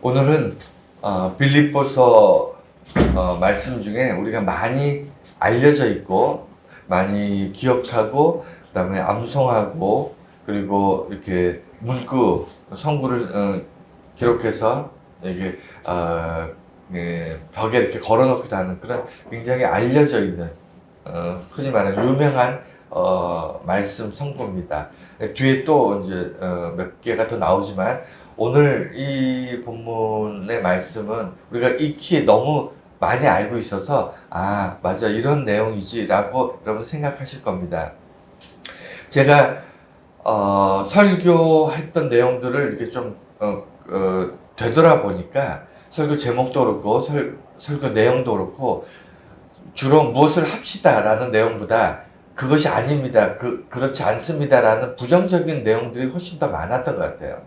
오늘은 빌립보서 말씀 중에 우리가 많이 알려져 있고 많이 기억하고 그다음에 암송하고 그리고 이렇게 문구 성구를 기록해서 이게 벽에 이렇게 걸어놓기도 하는 그런 굉장히 알려져 있는 흔히 말하는 유명한 말씀 성구입니다. 뒤에 또 이제 몇 개가 더 나오지만 오늘 이 본문의 말씀은 우리가 익히 너무 많이 알고 있어서 아 맞아 이런 내용이지라고 여러분 생각하실 겁니다. 제가 설교했던 내용들을 이렇게 좀 되돌아보니까 설교 제목도 그렇고 설교 내용도 그렇고 주로 무엇을 합시다라는 내용보다 그것이 아닙니다. 그렇지 않습니다라는 부정적인 내용들이 훨씬 더 많았던 것 같아요.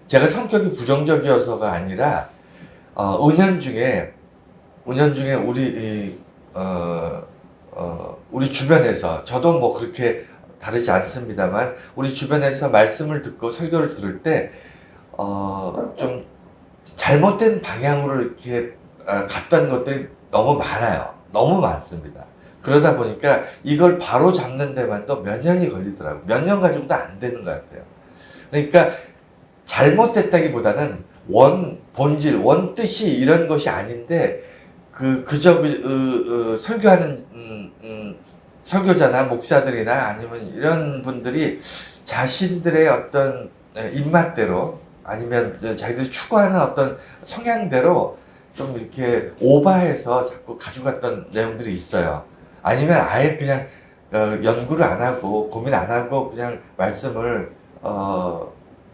제가 성격이 부정적이어서가 아니라 은연중에 우리 주변에서 저도 뭐 그렇게 다르지 않습니다만 우리 주변에서 말씀을 듣고 설교를 들을 때 좀 잘못된 방향으로 이렇게 갔던 것들이 너무 많아요. 너무 많습니다. 그러다 보니까 이걸 바로 잡는 데만도 몇 년이 걸리더라고요. 몇 년 가지고도 안 되는 것 같아요. 그러니까 잘못됐다기보다는 본질, 뜻이 이런 것이 아닌데 그저 설교하는 설교자나 목사들이나 아니면 이런 분들이 자신들의 어떤 입맛대로 아니면 자기들이 추구하는 어떤 성향대로 좀 이렇게 오버해서 자꾸 가져갔던 내용들이 있어요. 아니면 아예 그냥 연구를 안 하고 고민 안 하고 그냥 말씀을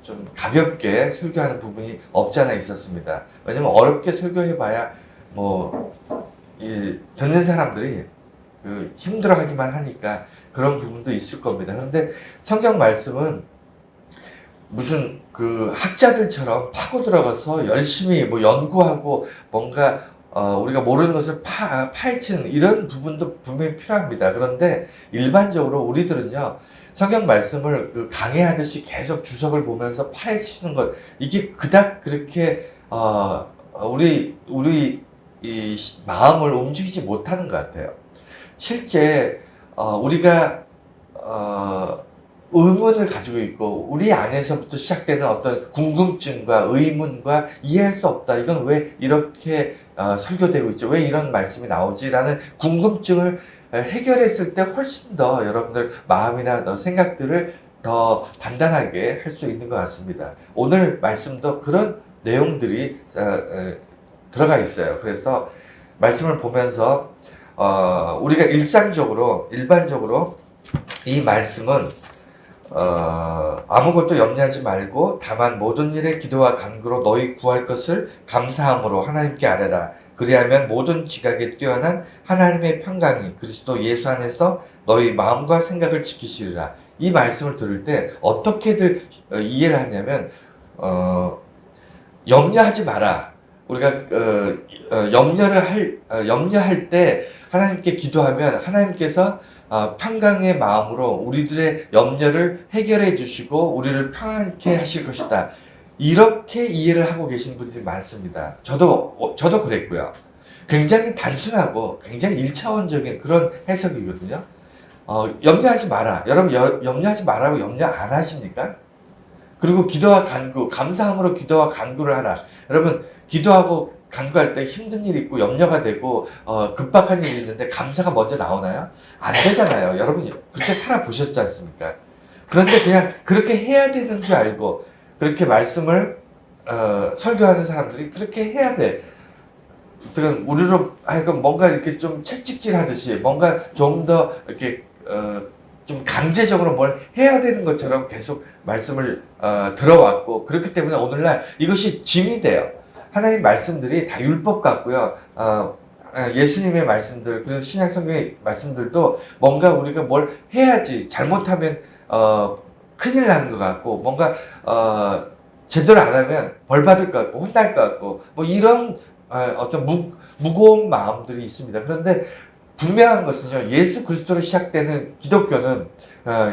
좀 가볍게 설교하는 부분이 없지 않아 있었습니다. 왜냐면 어렵게 설교해봐야 듣는 사람들이 힘들어하기만 하니까 그런 부분도 있을 겁니다. 그런데 성경 말씀은 무슨 학자들처럼 파고 들어가서 열심히 연구하고 뭔가 우리가 모르는 것을 파헤치는 이런 부분도 분명히 필요합니다. 그런데 일반적으로 우리들은요, 성경 말씀을 강해하듯이 계속 주석을 보면서 파헤치는 것, 이게 그닥 그렇게, 우리 이 마음을 움직이지 못하는 것 같아요. 실제, 우리가, 의문을 가지고 있고 우리 안에서부터 시작되는 어떤 궁금증과 의문과 이해할 수 없다. 이건 왜 이렇게 설교되고 있지? 왜 이런 말씀이 나오지? 라는 궁금증을 해결했을 때 훨씬 더 여러분들 마음이나 생각들을 더 단단하게 할 수 있는 것 같습니다. 오늘 말씀도 그런 내용들이 들어가 있어요. 그래서 말씀을 보면서 우리가 일반적으로 이 말씀은 아무것도 염려하지 말고 다만 모든 일에 기도와 간구로 너희 구할 것을 감사함으로 하나님께 아뢰라. 그리하면 모든 지각에 뛰어난 하나님의 평강이 그리스도 예수 안에서 너희 마음과 생각을 지키시리라. 이 말씀을 들을 때 어떻게들 이해를 하냐면 염려하지 마라. 우리가 염려할 때 하나님께 기도하면 하나님께서 평강의 마음으로 우리들의 염려를 해결해 주시고 우리를 평안케 하실 것이다. 이렇게 이해를 하고 계신 분들이 많습니다. 저도 그랬고요. 굉장히 단순하고 굉장히 일차원적인 그런 해석이거든요. 염려하지 마라. 여러분 염려하지 말라고 염려 안 하십니까? 그리고 기도와 간구, 감사함으로 기도와 간구를 하라. 여러분 기도하고 간구할 때 힘든 일이 있고 염려가 되고 급박한 일이 있는데 감사가 먼저 나오나요? 안 되잖아요. 여러분 그렇게 살아보셨지 않습니까? 그런데 그냥 그렇게 해야 되는 줄 알고 그렇게 말씀을 설교하는 사람들이 그렇게 해야 돼. 그러니까 우리로 하여금 뭔가 이렇게 좀 채찍질 하듯이 뭔가 좀 더 이렇게 좀 강제적으로 뭘 해야 되는 것처럼 계속 말씀을 들어왔고 그렇기 때문에 오늘날 이것이 짐이 돼요. 하나님 말씀들이 다 율법 같고요. 예수님의 말씀들, 그리고 신약 성경의 말씀들도 뭔가 우리가 뭘 해야지 잘못하면 큰일 나는 것 같고 뭔가 제대로 안 하면 벌 받을 것 같고 혼날 것 같고 뭐 이런 어떤 무거운 마음들이 있습니다. 그런데 분명한 것은요, 예수 그리스도로 시작되는 기독교는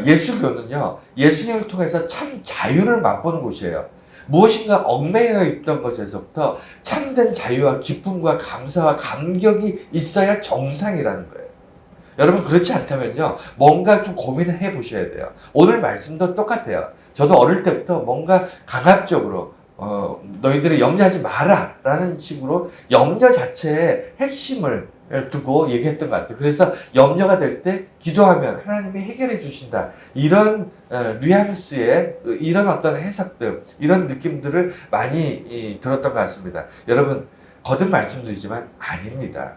예수교는요, 예수님을 통해서 참 자유를 맛보는 곳이에요. 무엇인가 얽매여 있던 것에서부터 참된 자유와 기쁨과 감사와 감격이 있어야 정상이라는 거예요. 여러분 그렇지 않다면요 뭔가 좀 고민을 해 보셔야 돼요. 오늘 말씀도 똑같아요. 저도 어릴 때부터 뭔가 강압적으로 너희들이 염려하지 마라 라는 식으로 염려 자체의 핵심을 두고 얘기했던 것 같아요. 그래서 염려가 될 때 기도하면 하나님이 해결해 주신다. 이런 뉘앙스의 이런 어떤 해석들, 이런 느낌들을 많이 들었던 것 같습니다. 여러분 거듭 말씀드리지만 아닙니다.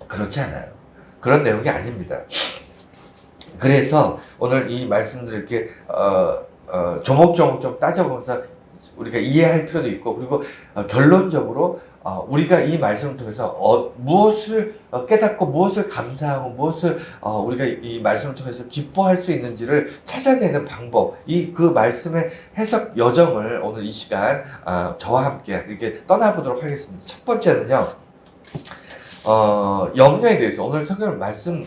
그렇지 않아요. 그런 내용이 아닙니다. 그래서 오늘 이 말씀들을 이렇게 조목조목 좀 따져보면서 우리가 이해할 필요도 있고, 그리고 결론적으로 우리가 이 말씀을 통해서 무엇을 깨닫고 무엇을 감사하고 무엇을 우리가 이 말씀을 통해서 기뻐할 수 있는지를 찾아내는 방법, 그 말씀의 해석 여정을 오늘 이 시간 저와 함께 이렇게 떠나보도록 하겠습니다. 첫 번째는요, 염려에 대해서 오늘 성경 말씀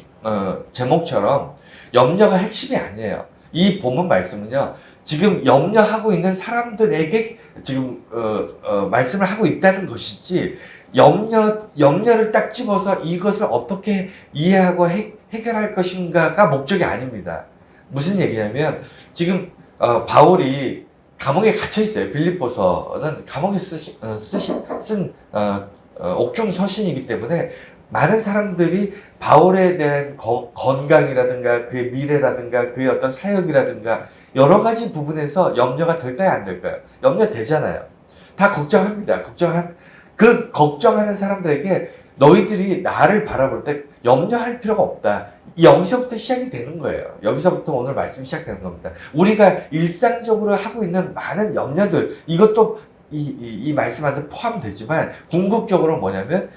제목처럼 염려가 핵심이 아니에요. 이 본문 말씀은요, 지금 염려하고 있는 사람들에게 지금 말씀을 하고 있다는 것이지, 염려를 딱 집어서 이것을 어떻게 이해하고 해결할 것인가가 목적이 아닙니다. 무슨 얘기냐면, 지금 바울이 감옥에 갇혀 있어요. 빌립보서는 감옥에 쓴 옥중 서신이기 때문에 많은 사람들이 바울에 대한 건강이라든가 그의 미래라든가 그의 어떤 사역이라든가 여러 가지 부분에서 염려가 될까요, 안 될까요? 염려되잖아요. 다 걱정합니다. 걱정하는 사람들에게 너희들이 나를 바라볼 때 염려할 필요가 없다. 여기서부터 시작이 되는 거예요. 여기서부터 오늘 말씀이 시작되는 겁니다. 우리가 일상적으로 하고 있는 많은 염려들, 이것도 이 말씀한테 포함되지만 궁극적으로 뭐냐면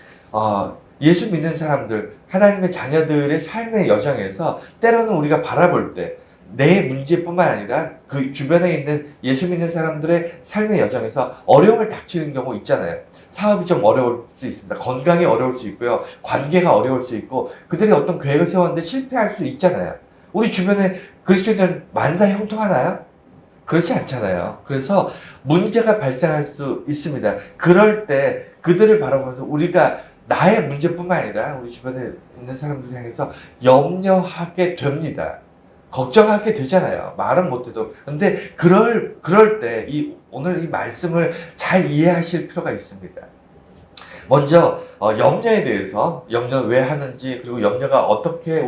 예수 믿는 사람들, 하나님의 자녀들의 삶의 여정에서 때로는 우리가 바라볼 때 내 문제뿐만 아니라 그 주변에 있는 예수 믿는 사람들의 삶의 여정에서 어려움을 닥치는 경우 있잖아요. 사업이 좀 어려울 수 있습니다. 건강이 어려울 수 있고요. 관계가 어려울 수 있고, 그들이 어떤 계획을 세웠는데 실패할 수 있잖아요. 우리 주변에 그리스도인들은 만사 형통하나요? 그렇지 않잖아요. 그래서 문제가 발생할 수 있습니다. 그럴 때 그들을 바라보면서 우리가 나의 문제뿐만 아니라 우리 주변에 있는 사람들 향해서 염려하게 됩니다. 걱정하게 되잖아요. 말은 못해도. 근데 그럴 때 오늘 이 말씀을 잘 이해하실 필요가 있습니다. 먼저 염려에 대해서, 염려를 왜 하는지, 그리고 염려가 어떻게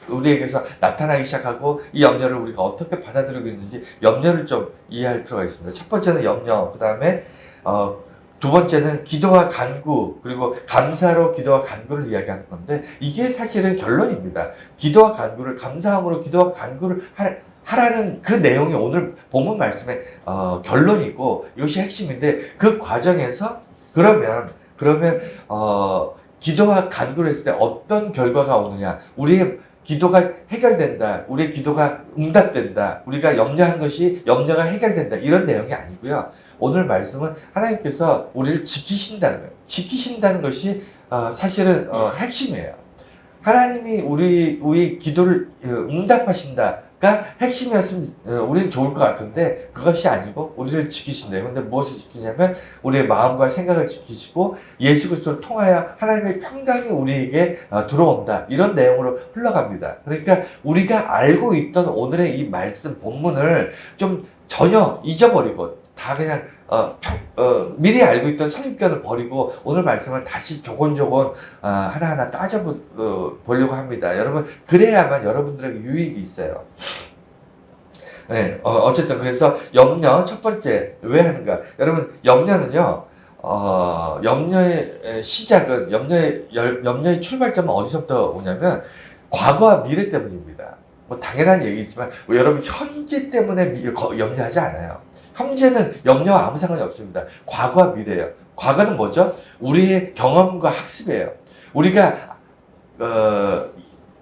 우리에게서 나타나기 시작하고 이 염려를 우리가 어떻게 받아들이고 있는지 염려를 좀 이해할 필요가 있습니다. 첫 번째는 염려, 그 다음에 두 번째는 기도와 간구, 그리고 감사로 기도와 간구를 이야기하는 건데, 이게 사실은 결론입니다. 기도와 간구를, 감사함으로 기도와 간구를 하라는 그 내용이 오늘 본문 말씀의 결론이고, 이것이 핵심인데, 그 과정에서 그러면 기도와 간구를 했을 때 어떤 결과가 오느냐, 우리의 기도가 해결된다, 우리의 기도가 응답된다, 우리가 염려가 해결된다, 이런 내용이 아니고요. 오늘 말씀은 하나님께서 우리를 지키신다는 거예요. 지키신다는 것이 사실은 핵심이에요. 하나님이 우리 기도를 응답하신다가 핵심이었으면 우리는 좋을 것 같은데, 그것이 아니고 우리를 지키신대요. 근데 무엇을 지키냐면 우리의 마음과 생각을 지키시고 예수 그리스도를 통하여 하나님의 평강이 우리에게 들어온다, 이런 내용으로 흘러갑니다. 그러니까 우리가 알고 있던 오늘의 이 말씀 본문을 좀 전혀 잊어버리고 다 그냥 미리 알고 있던 선입견을 버리고 오늘 말씀을 다시 조곤조곤 하나하나 따져보려고 합니다. 여러분, 그래야만 여러분들에게 유익이 있어요. 네, 어쨌든 그래서 염려 첫 번째 왜 하는가? 여러분, 염려는요, 염려의 시작은, 염려의 출발점은 어디서부터 오냐면 과거와 미래 때문입니다. 뭐 당연한 얘기지만 여러분, 현재 때문에 염려하지 않아요. 현재는 염려와 아무 상관이 없습니다. 과거와 미래예요. 과거는 뭐죠? 우리의 경험과 학습이에요. 우리가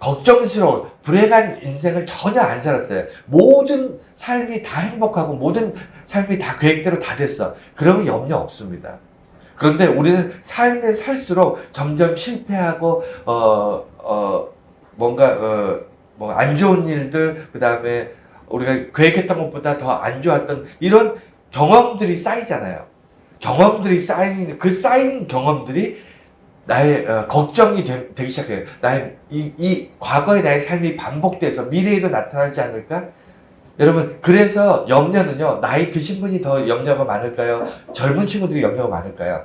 걱정스러운 불행한 인생을 전혀 안 살았어요. 모든 삶이 다 행복하고 모든 삶이 다 계획대로 다 됐어. 그러면 염려 없습니다. 그런데 우리는 삶을 살수록 점점 실패하고 뭔가 뭐 안 좋은 일들, 그 다음에 우리가 계획했던 것보다 더 안 좋았던 이런 경험들이 쌓이잖아요. 경험들이 쌓이는, 그 쌓인 경험들이 나의 걱정이 되기 시작해요. 나의 이 과거의 나의 삶이 반복돼서 미래에도 나타나지 않을까? 여러분, 그래서 염려는요, 나이 드신 분이 더 염려가 많을까요? 젊은 친구들이 염려가 많을까요?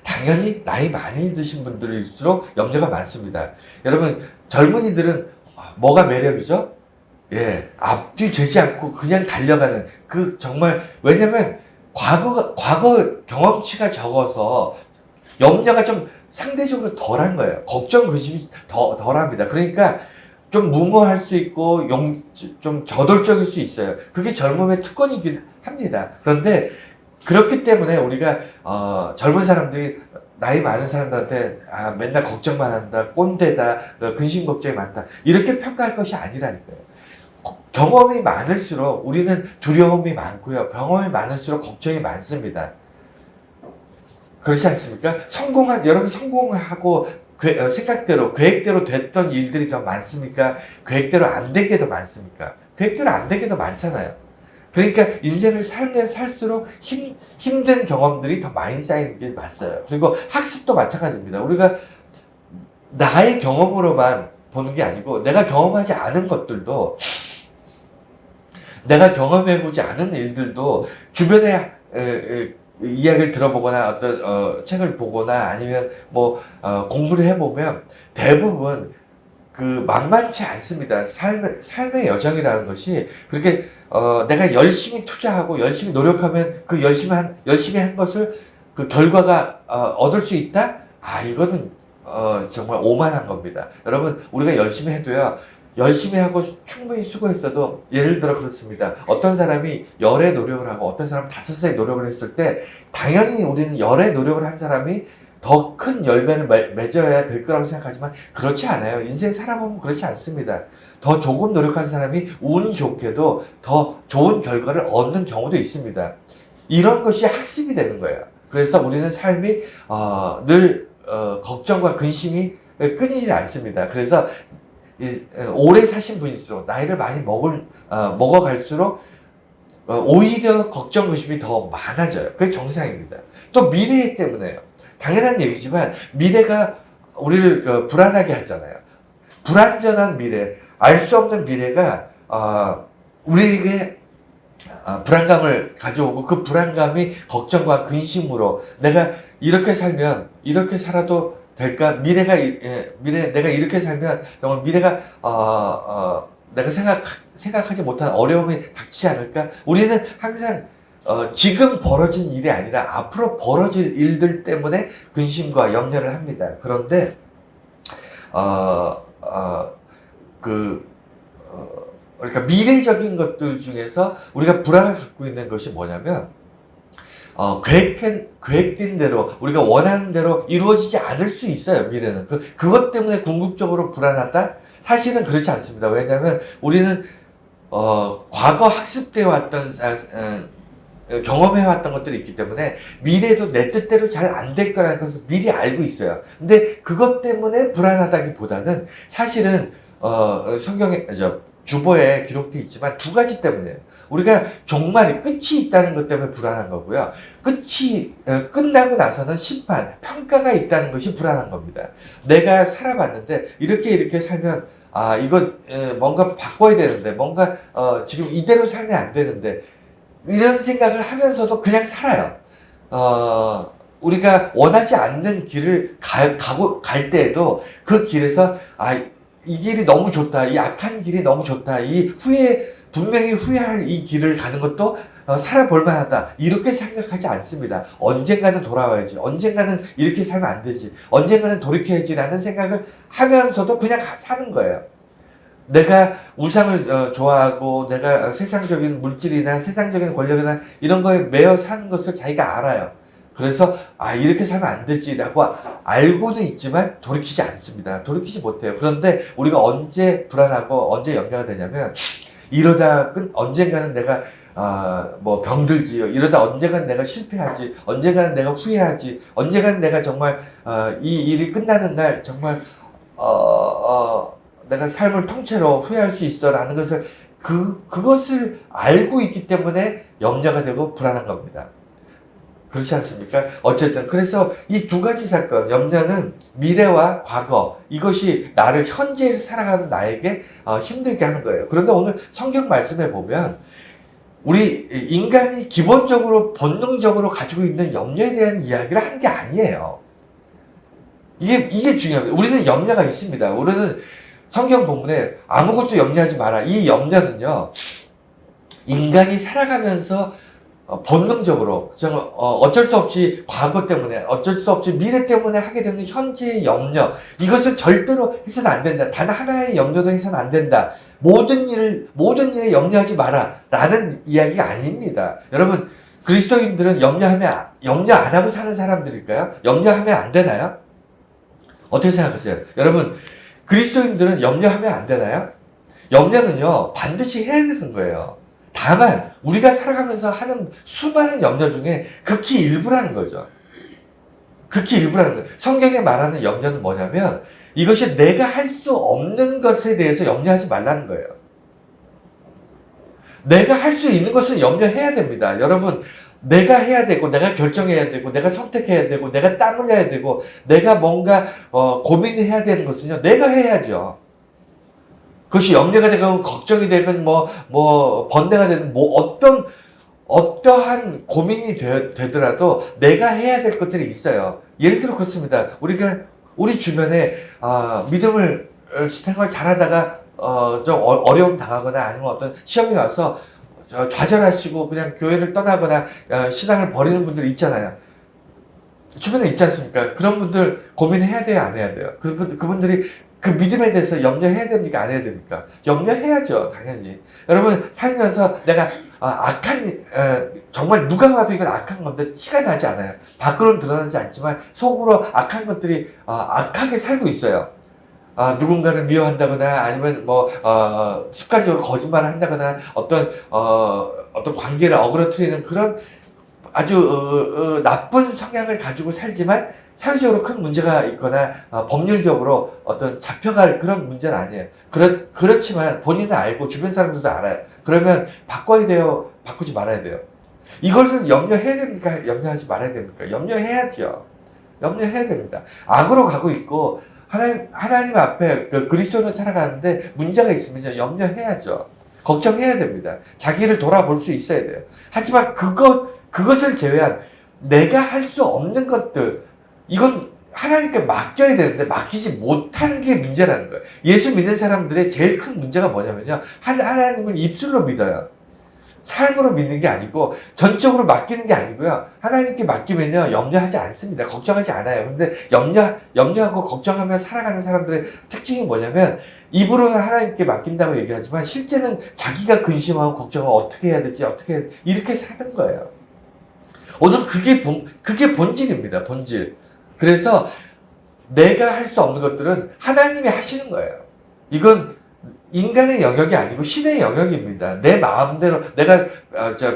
당연히 나이 많이 드신 분들일수록 염려가 많습니다. 여러분, 젊은이들은 뭐가 매력이죠? 예, 앞뒤 재지 않고 그냥 달려가는, 정말, 왜냐면 과거 경험치가 적어서 염려가 좀 상대적으로 덜한 거예요. 걱정, 근심이 덜합니다. 그러니까 좀 무모할 수 있고, 좀 저돌적일 수 있어요. 그게 젊음의 특권이긴 합니다. 그런데 그렇기 때문에 우리가, 젊은 사람들이 나이 많은 사람들한테, 맨날 걱정만 한다, 꼰대다, 근심 걱정이 많다, 이렇게 평가할 것이 아니라니까요. 경험이 많을수록 우리는 두려움이 많고요. 경험이 많을수록 걱정이 많습니다. 그렇지 않습니까? 여러분 성공하고 생각대로, 계획대로 됐던 일들이 더 많습니까? 계획대로 안 된 게 더 많습니까? 계획대로 안 된 게 더 많잖아요. 그러니까 인생을 살수록 힘든 경험들이 더 많이 쌓이는 게 맞아요. 그리고 학습도 마찬가지입니다. 우리가 나의 경험으로만 보는 게 아니고, 내가 경험하지 않은 것들도, 내가 경험해보지 않은 일들도 주변에 이야기를 들어보거나 어떤 책을 보거나 아니면 공부를 해보면 대부분 만만치 않습니다. 삶의 여정이라는 것이 그렇게 내가 열심히 투자하고 열심히 노력하면 열심히 한 것을 그 결과가 얻을 수 있다? 이거는 정말 오만한 겁니다. 여러분, 우리가 열심히 해도요, 열심히 하고 충분히 수고했어도, 예를 들어 그렇습니다. 어떤 사람이 열의 노력을 하고 어떤 사람은 5의 노력을 했을 때, 당연히 우리는 열의 노력을 한 사람이 더 큰 열매를 맺어야 될 거라고 생각하지만 그렇지 않아요. 인생 살아보면 그렇지 않습니다. 더 조금 노력한 사람이 운 좋게도 더 좋은 결과를 얻는 경우도 있습니다. 이런 것이 학습이 되는 거예요. 그래서 우리는 삶이 늘 걱정과 근심이 끊이지 않습니다. 그래서 오래 사신 분일수록, 나이를 많이 먹어갈수록 오히려 걱정, 근심이 더 많아져요. 그게 정상입니다. 또 미래 때문에요. 당연한 얘기지만 미래가 우리를 불안하게 하잖아요. 불안전한 미래, 알 수 없는 미래가 우리에게 불안감을 가져오고, 그 불안감이 걱정과 근심으로, 내가 이렇게 살면, 이렇게 살아도 될까? 미래 내가 이렇게 살면 정말 미래가 내가 생각하지 못한 어려움이 닥치지 않을까? 우리는 항상 지금 벌어진 일이 아니라 앞으로 벌어질 일들 때문에 근심과 염려를 합니다. 그런데 그러니까 미래적인 것들 중에서 우리가 불안을 갖고 있는 것이 뭐냐면, 계획된 대로, 우리가 원하는 대로 이루어지지 않을 수 있어요, 미래는. 그것 때문에 궁극적으로 불안하다? 사실은 그렇지 않습니다. 왜냐하면 우리는, 과거 학습되어 왔던, 경험해왔던 것들이 있기 때문에 미래도 내 뜻대로 잘 안 될 거라는 것을 미리 알고 있어요. 근데 그것 때문에 불안하다기보다는 사실은, 성경에, 주보에 기록되어 있지만 2가지 때문이에요. 우리가 종말이 끝이 있다는 것 때문에 불안한 거고요. 끝나고 나서는 심판, 평가가 있다는 것이 불안한 겁니다. 내가 살아봤는데 이렇게 살면, 이건 뭔가 바꿔야 되는데, 뭔가 지금 이대로 살면 안 되는데, 이런 생각을 하면서도 그냥 살아요. 우리가 원하지 않는 길을 갈 때에도 그 길에서, 이 길이 너무 좋다, 이 악한 길이 너무 좋다, 분명히 후회할 이 길을 가는 것도 살아볼 만하다, 이렇게 생각하지 않습니다. 언젠가는 돌아와야지, 언젠가는 이렇게 살면 안 되지, 언젠가는 돌이켜야지 라는 생각을 하면서도 그냥 사는 거예요. 내가 우상을 좋아하고, 내가 세상적인 물질이나 세상적인 권력이나 이런 거에 매여 사는 것을 자기가 알아요. 그래서 이렇게 살면 안 되지라고 알고는 있지만 돌이키지 않습니다. 돌이키지 못해요. 그런데 우리가 언제 불안하고 언제 염려가 되냐면, 이러다 언젠가는 내가 병들지요, 이러다 언젠가는 내가 실패하지, 언젠가는 내가 후회하지, 언젠가는 내가 정말 이 일이 끝나는 날 정말 내가 삶을 통째로 후회할 수 있어 라는 것을 그것을 알고 있기 때문에 염려가 되고 불안한 겁니다. 그렇지 않습니까? 어쨌든 그래서 이 두 가지 사건, 염려는 미래와 과거, 이것이 나를 현재를 살아가는 나에게 힘들게 하는 거예요. 그런데 오늘 성경 말씀에 보면 우리 인간이 기본적으로 본능적으로 가지고 있는 염려에 대한 이야기를 하는 게 아니에요. 이게 중요합니다. 우리는 염려가 있습니다. 우리는 성경 본문에 아무것도 염려하지 마라. 이 염려는요, 인간이 살아가면서 본능적으로 어쩔 수 없이 과거 때문에 어쩔 수 없이 미래 때문에 하게 되는 현재의 염려, 이것을 절대로 해서는 안 된다. 단 하나의 염려도 해서는 안 된다. 모든 일에 염려하지 마라 라는 이야기가 아닙니다. 여러분, 그리스도인들은 염려 안 하고 사는 사람들일까요? 염려하면 안 되나요? 어떻게 생각하세요? 여러분, 그리스도인들은 염려하면 안 되나요? 염려는요, 반드시 해야 되는 거예요. 다만 우리가 살아가면서 하는 수많은 염려 중에 극히 일부라는 거죠. 극히 일부라는 거예요. 성경에 말하는 염려는 뭐냐면 이것이 내가 할 수 없는 것에 대해서 염려하지 말라는 거예요. 내가 할 수 있는 것은 염려해야 됩니다. 여러분, 내가 해야 되고 내가 결정해야 되고 내가 선택해야 되고 내가 땀 흘려야 되고 내가 뭔가 고민을 해야 되는 것은요, 내가 해야죠. 그것이 염려가 되건 걱정이 되건 번뇌가 되든 어떠한 고민이 되더라도 내가 해야 될 것들이 있어요. 예를 들어 그렇습니다. 우리 주변에 믿음을 생활 잘하다가 좀 어려움 당하거나 아니면 어떤 시험이 와서 좌절하시고 그냥 교회를 떠나거나 신앙을 버리는 분들이 있잖아요. 주변에 있지 않습니까? 그런 분들 고민해야 돼요, 안 해야 돼요? 그분들이 그 믿음에 대해서 염려해야 됩니까? 안 해야 됩니까? 염려해야죠, 당연히. 여러분, 살면서 내가 정말 누가 봐도 이건 악한 건데 티가 나지 않아요. 밖으로는 드러나지 않지만 속으로 악한 것들이 악하게 살고 있어요. 누군가를 미워한다거나 아니면 습관적으로 거짓말을 한다거나 어떤 관계를 어그러뜨리는 그런 아주 나쁜 성향을 가지고 살지만 사회적으로 큰 문제가 있거나 법률적으로 어떤 잡혀갈 그런 문제는 아니에요. 그렇지만 본인은 알고 주변 사람들도 알아요. 그러면 바꿔야 돼요? 바꾸지 말아야 돼요? 이것은 염려해야 됩니까? 염려하지 말아야 됩니까? 염려해야죠. 염려해야 됩니다. 악으로 가고 있고 하나님 앞에 그리스도로 살아가는데 문제가 있으면요, 염려해야죠. 걱정해야 됩니다. 자기를 돌아볼 수 있어야 돼요. 하지만 그것을 제외한 내가 할 수 없는 것들, 이건 하나님께 맡겨야 되는데 맡기지 못하는 게 문제라는 거예요. 예수 믿는 사람들의 제일 큰 문제가 뭐냐면요, 하나님을 입술로 믿어요. 삶으로 믿는 게 아니고 전적으로 맡기는 게 아니고요. 하나님께 맡기면요, 염려하지 않습니다. 걱정하지 않아요. 근데 염려하고 걱정하며 살아가는 사람들의 특징이 뭐냐면 입으로는 하나님께 맡긴다고 얘기하지만 실제는 자기가 근심하고 걱정하고 어떻게 해야 될지 이렇게 사는 거예요. 오늘 그게 본질입니다. 본질. 그래서 내가 할 수 없는 것들은 하나님이 하시는 거예요. 이건 인간의 영역이 아니고 신의 영역입니다. 내 마음대로 내가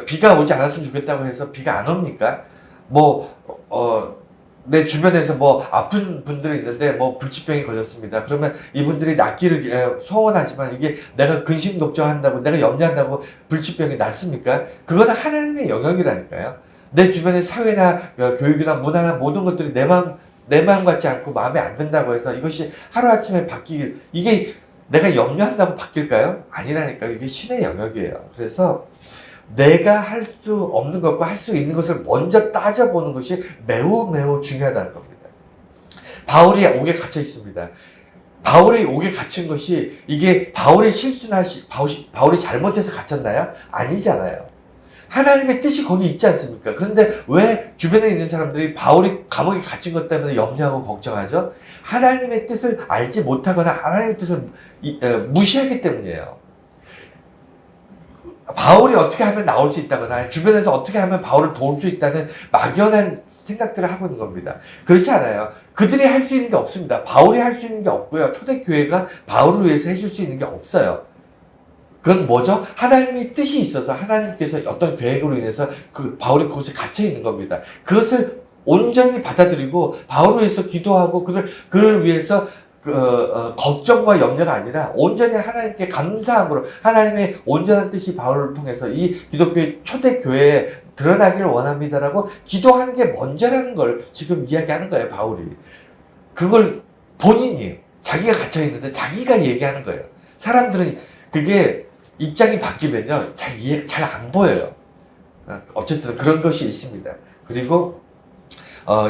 비가 오지 않았으면 좋겠다고 해서 비가 안 옵니까? 내 주변에서 아픈 분들이 있는데 불치병이 걸렸습니다. 그러면 이분들이 낫기를 소원하지만 이게 내가 근심 걱정한다고 내가 염려한다고 불치병이 낫습니까? 그거는 하나님의 영역이라니까요. 내 주변의 사회나 교육이나 문화나 모든 것들이 내 마음 같지 않고 마음에 안 든다고 해서 이것이 하루아침에 이게 내가 염려한다고 바뀔까요? 아니라니까요. 이게 신의 영역이에요. 그래서 내가 할 수 없는 것과 할 수 있는 것을 먼저 따져보는 것이 매우 매우 중요하다는 겁니다. 바울이 옥에 갇혀 있습니다. 바울이 옥에 갇힌 것이 이게 바울의 실수나 바울이 잘못해서 갇혔나요? 아니잖아요. 하나님의 뜻이 거기 있지 않습니까? 그런데 왜 주변에 있는 사람들이 바울이 감옥에 갇힌 것 때문에 염려하고 걱정하죠? 하나님의 뜻을 알지 못하거나 하나님의 뜻을 무시하기 때문이에요. 바울이 어떻게 하면 나올 수 있다거나 주변에서 어떻게 하면 바울을 도울 수 있다는 막연한 생각들을 하고 있는 겁니다. 그렇지 않아요. 그들이 할 수 있는 게 없습니다. 바울이 할 수 있는 게 없고요. 초대교회가 바울을 위해서 해줄 수 있는 게 없어요. 그건 뭐죠? 하나님의 뜻이 있어서 하나님께서 어떤 계획으로 인해서 바울이 그곳에 갇혀 있는 겁니다. 그것을 온전히 받아들이고 바울을 위해서 기도하고 그를 위해서 걱정과 염려가 아니라 온전히 하나님께 감사함으로 하나님의 온전한 뜻이 바울을 통해서 이 기독교의 초대교회에 드러나기를 원합니다라고 기도하는 게 먼저라는 걸 지금 이야기하는 거예요, 바울이. 그걸 본인이 자기가 갇혀 있는데 자기가 얘기하는 거예요. 사람들은 그게 입장이 바뀌면요, 잘 안 보여요. 어쨌든 그런 것이 있습니다. 그리고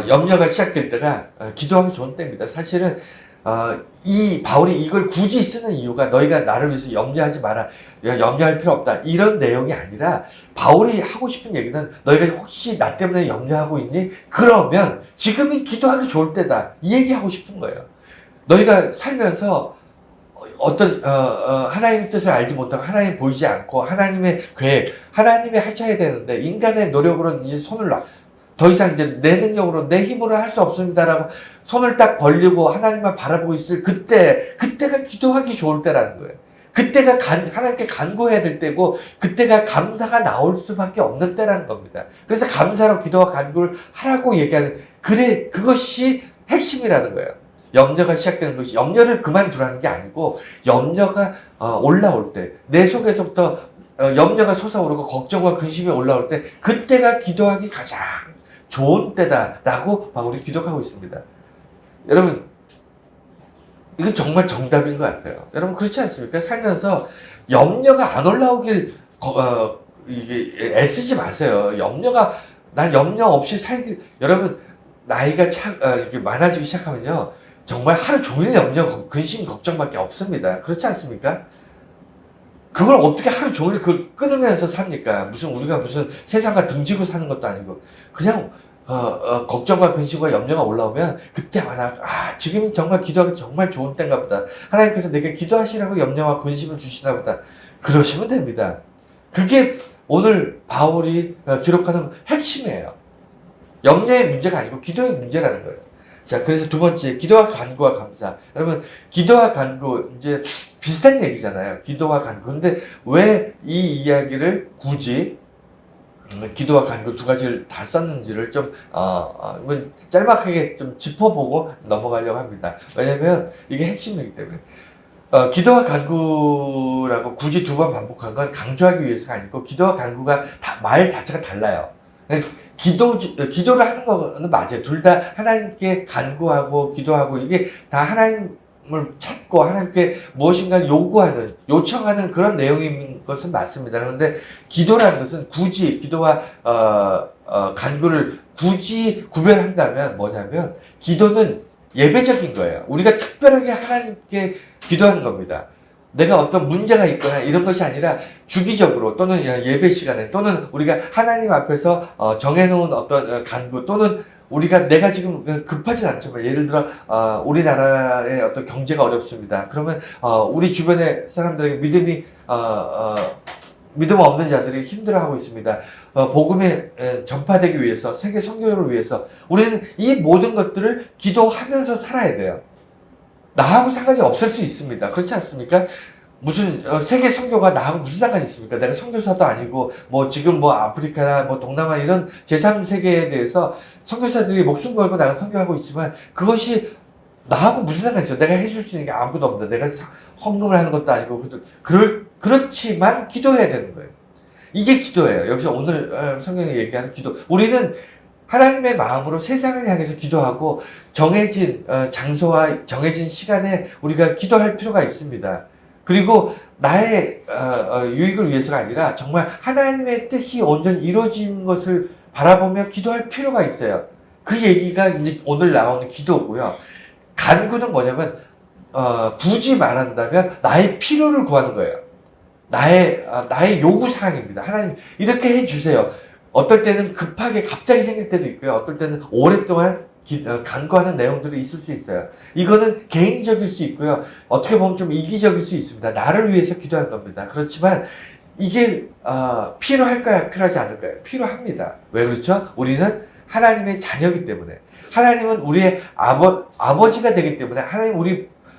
염려가 시작될 때가 기도하기 좋은 때입니다. 사실은 이 바울이 이걸 굳이 쓰는 이유가 너희가 나를 위해서 염려하지 마라, 염려할 필요 없다, 이런 내용이 아니라 바울이 하고 싶은 얘기는 너희가 혹시 나 때문에 염려하고 있니? 그러면 지금이 기도하기 좋을 때다, 이 얘기하고 싶은 거예요. 너희가 살면서 어떤 하나님의 뜻을 알지 못하고 하나님 보이지 않고 하나님의 계획, 하나님이 하셔야 되는데 인간의 노력으로는 이제 손을 놔. 더 이상 이제 내 능력으로 내 힘으로 할 수 없습니다라고 손을 딱 벌리고 하나님만 바라보고 있을 그때가 기도하기 좋을 때라는 거예요. 그때가 하나님께 간구해야 될 때고 그때가 감사가 나올 수밖에 없는 때라는 겁니다. 그래서 감사로 기도와 간구를 하라고 얘기하는, 그것이 핵심이라는 거예요. 염려가 시작되는 것이, 염려를 그만두라는 게 아니고 염려가 올라올 때, 내 속에서부터 염려가 솟아오르고 걱정과 근심이 올라올 때, 그때가 기도하기 가장 좋은 때다라고 바울이 기록하고 있습니다. 여러분, 이건 정말 정답인 것 같아요. 여러분, 그렇지 않습니까? 살면서 염려가 안 올라오길 이게 애쓰지 마세요. 난 염려 없이 여러분, 나이가 이렇게 많아지기 시작하면요, 정말 하루 종일 염려, 근심, 걱정밖에 없습니다. 그렇지 않습니까? 그걸 어떻게 하루 종일 그걸 끊으면서 삽니까? 우리가 무슨 세상과 등지고 사는 것도 아니고, 그냥, 걱정과 근심과 염려가 올라오면, 그때 지금이 정말 기도하기 정말 좋은 때인가 보다. 하나님께서 내게 기도하시라고 염려와 근심을 주시나 보다. 그러시면 됩니다. 그게 오늘 바울이 기록하는 핵심이에요. 염려의 문제가 아니고 기도의 문제라는 거예요. 자, 그래서 두 번째, 기도와 간구와 감사. 여러분, 기도와 간구, 이제 비슷한 얘기잖아요. 기도와 간구. 근데 왜 이 이야기를 굳이 기도와 간구 두 가지를 다 썼는지를 좀, 짤막하게 좀 짚어보고 넘어가려고 합니다. 왜냐면 이게 핵심이기 때문에. 기도와 간구라고 굳이 두 번 반복한 건 강조하기 위해서가 아니고, 기도와 간구가 말 자체가 달라요. 기도를 하는 거는 맞아요. 둘 다 하나님께 간구하고 기도하고, 이게 다 하나님을 찾고 하나님께 무엇인가를 요청하는 그런 내용인 것은 맞습니다. 그런데 기도라는 것은 굳이 기도와 간구를 굳이 구별한다면 뭐냐면, 기도는 예배적인 거예요. 우리가 특별하게 하나님께 기도하는 겁니다. 내가 어떤 문제가 있거나 이런 것이 아니라 주기적으로, 또는 예배 시간에, 또는 우리가 하나님 앞에서 정해놓은 어떤 간구, 또는 내가 지금 급하진 않지만, 예를 들어 우리나라의 어떤 경제가 어렵습니다. 그러면 우리 주변의 사람들에게 믿음 없는 자들이 힘들어하고 있습니다. 복음에 전파되기 위해서, 세계 선교를 위해서 우리는 이 모든 것들을 기도하면서 살아야 돼요. 나하고 상관이 없을 수 있습니다. 그렇지 않습니까? 무슨 세계 선교가 나하고 무슨 상관이 있습니까? 내가 선교사도 아니고, 지금 아프리카나 동남아 이런 제3세계에 대해서 선교사들이 목숨 걸고 나가 선교하고 있지만, 그것이 나하고 무슨 상관이 있어요? 내가 해줄 수 있는 게 아무것도 없는데, 내가 헌금을 하는 것도 아니고, 그렇지만 기도해야 되는 거예요. 이게 기도예요. 여기서 오늘 성경이 얘기하는 기도. 우리는 하나님의 마음으로 세상을 향해서 기도하고, 정해진 장소와 정해진 시간에 우리가 기도할 필요가 있습니다. 그리고 나의 유익을 위해서가 아니라 정말 하나님의 뜻이 온전히 이루어진 것을 바라보며 기도할 필요가 있어요. 그 얘기가 이제 오늘 나오는 기도고요. 간구는 뭐냐면, 굳이 말한다면 나의 필요를 구하는 거예요. 나의 요구사항입니다. 하나님, 이렇게 해주세요. 어떨 때는 급하게 갑자기 생길 때도 있고요. 어떨 때는 오랫동안 간구하는 내용들이 있을 수 있어요. 이거는 개인적일 수 있고요. 어떻게 보면 좀 이기적일 수 있습니다. 나를 위해서 기도하는 겁니다. 그렇지만 이게 필요할까요? 필요하지 않을까요? 필요합니다. 왜 그렇죠? 우리는 하나님의 자녀이기 때문에, 하나님은 우리의 아버지가 되기 때문에, 하나님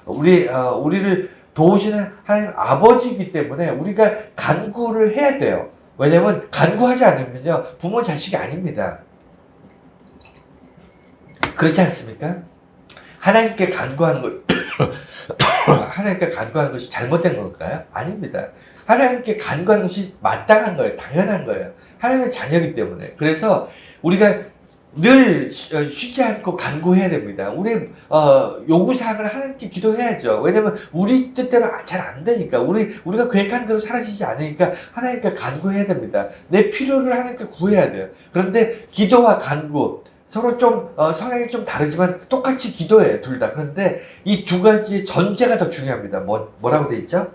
우리를 도우시는 하나님 아버지이기 때문에 우리가 간구를 해야 돼요. 왜냐면 간구하지 않으면요, 부모 자식이 아닙니다. 그렇지 않습니까? 하나님께 간구하는 것, 하나님께 간구하는 것이 잘못된 걸까요? 아닙니다. 하나님께 간구하는 것이 마땅한 거예요. 당연한 거예요. 하나님의 자녀이기 때문에. 그래서 우리가 늘 쉬지 않고 간구해야 됩니다. 우리 요구사항을 하나님께 기도해야죠. 왜냐면 우리 뜻대로 잘 안 되니까, 우리가 계획한 대로 사라지지 않으니까 하나님께 간구해야 됩니다. 내 필요를 하나님께 구해야 돼요. 그런데 기도와 간구 서로 좀 성향이 좀 다르지만 똑같이 기도해요, 둘 다. 그런데 이 두 가지의 전제가 더 중요합니다. 뭐라고 돼 있죠?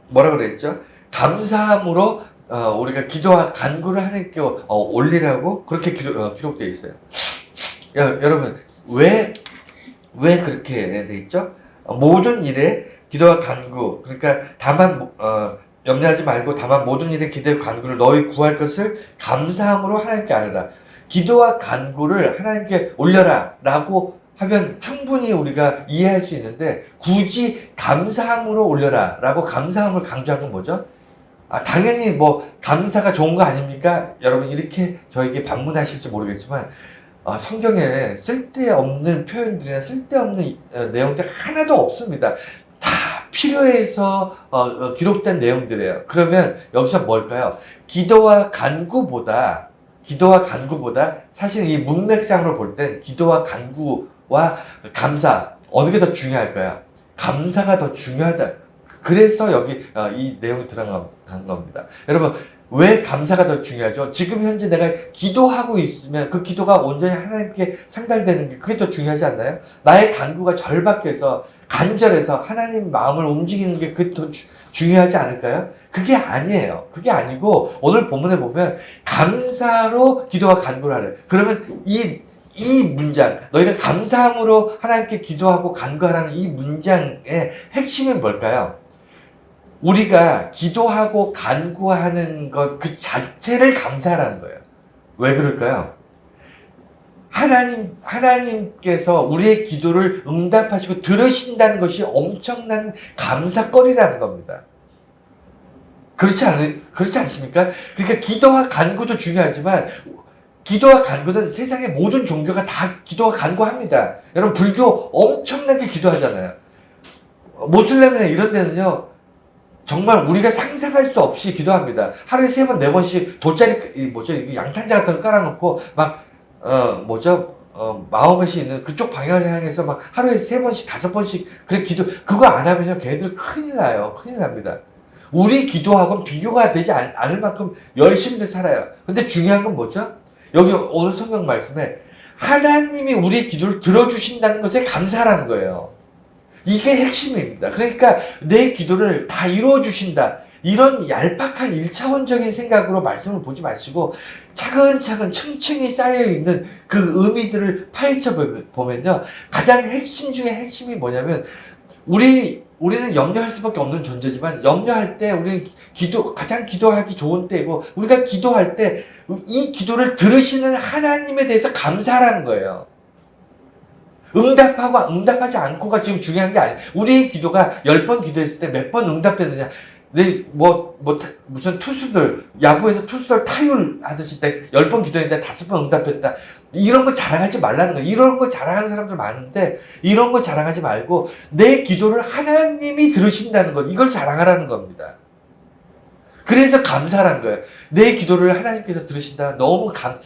뭐라고 돼 있죠? 감사함으로 우리가 기도와 간구를 하나님께 올리라고 그렇게 기록되어 있어요. 여러분, 왜 그렇게 돼 있죠? 모든 일에 기도와 간구, 그러니까 다만 염려하지 말고 다만 모든 일에 기도와 간구를 너희 구할 것을 감사함으로 하나님께 아뢰라. 기도와 간구를 하나님께 올려라 라고 하면 충분히 우리가 이해할 수 있는데, 굳이 감사함으로 올려라 라고 감사함을 강조한 건 뭐죠? 당연히 감사가 좋은 거 아닙니까? 여러분, 이렇게 저에게 반문하실지 모르겠지만, 성경에 쓸데없는 표현들이나 쓸데없는 내용들 하나도 없습니다. 다 필요해서 기록된 내용들이에요. 그러면 여기서 뭘까요? 기도와 간구보다 사실 이 문맥상으로 볼 땐 기도와 간구와 감사, 어느 게 더 중요할까요? 감사가 더 중요하다. 그래서 여기 이 내용이 들어간 겁니다. 여러분, 왜 감사가 더 중요하죠? 지금 현재 내가 기도하고 있으면 그 기도가 온전히 하나님께 상달되는 게, 그게 더 중요하지 않나요? 나의 간구가 절박해서 간절해서 하나님 마음을 움직이는 게 그게 더 중요하지 않을까요? 그게 아니에요. 그게 아니고 오늘 본문에 보면 감사로 기도와 간구를 하래. 그러면 이 문장, 너희가 감사함으로 하나님께 기도하고 간구하라는 이 문장의 핵심은 뭘까요? 우리가 기도하고 간구하는 것 그 자체를 감사하라는 거예요. 왜 그럴까요? 하나님께서 우리의 기도를 응답하시고 들으신다는 것이 엄청난 감사거리라는 겁니다. 그렇지 않습니까? 그러니까 기도와 간구도 중요하지만, 기도와 간구는 세상의 모든 종교가 다 기도와 간구합니다. 여러분, 불교 엄청나게 기도하잖아요. 모슬렘이나 이런 데는요, 정말 우리가 상상할 수 없이 기도합니다. 하루에 3번, 4번씩 돗자리, 양탄자 같은 거 깔아놓고, 마호멧이 있는 그쪽 방향을 향해서 막 하루에 3번씩, 5번씩, 그거 안 하면요, 걔들 큰일 나요. 큰일 납니다. 우리 기도하고는 비교가 되지 않을 만큼 열심히 살아요. 근데 중요한 건 뭐죠? 여기 오늘 성경 말씀에 하나님이 우리의 기도를 들어주신다는 것에 감사하라는 거예요. 이게 핵심입니다. 그러니까 내 기도를 다 이루어주신다. 이런 얄팍한 1차원적인 생각으로 말씀을 보지 마시고 차근차근 층층이 쌓여있는 그 의미들을 파헤쳐 보면요, 가장 핵심 중에 핵심이 뭐냐면, 우리는 염려할 수밖에 없는 존재지만, 염려할 때 우리는 가장 기도하기 좋은 때이고, 우리가 기도할 때 이 기도를 들으시는 하나님에 대해서 감사하라는 거예요. 응답하고 응답하지 않고가 지금 중요한 게 아니에요. 우리의 기도가 10번 기도했을 때 몇 번 응답되느냐. 무슨 투수들, 야구에서 투수들 타율 하듯이 때 10번 기도했는데 5번 응답했다. 이런 거 자랑하지 말라는 거예요. 이런 거 자랑하는 사람들 많은데, 이런 거 자랑하지 말고 내 기도를 하나님이 들으신다는 것, 이걸 자랑하라는 겁니다. 그래서 감사라는 거예요. 내 기도를 하나님께서 들으신다.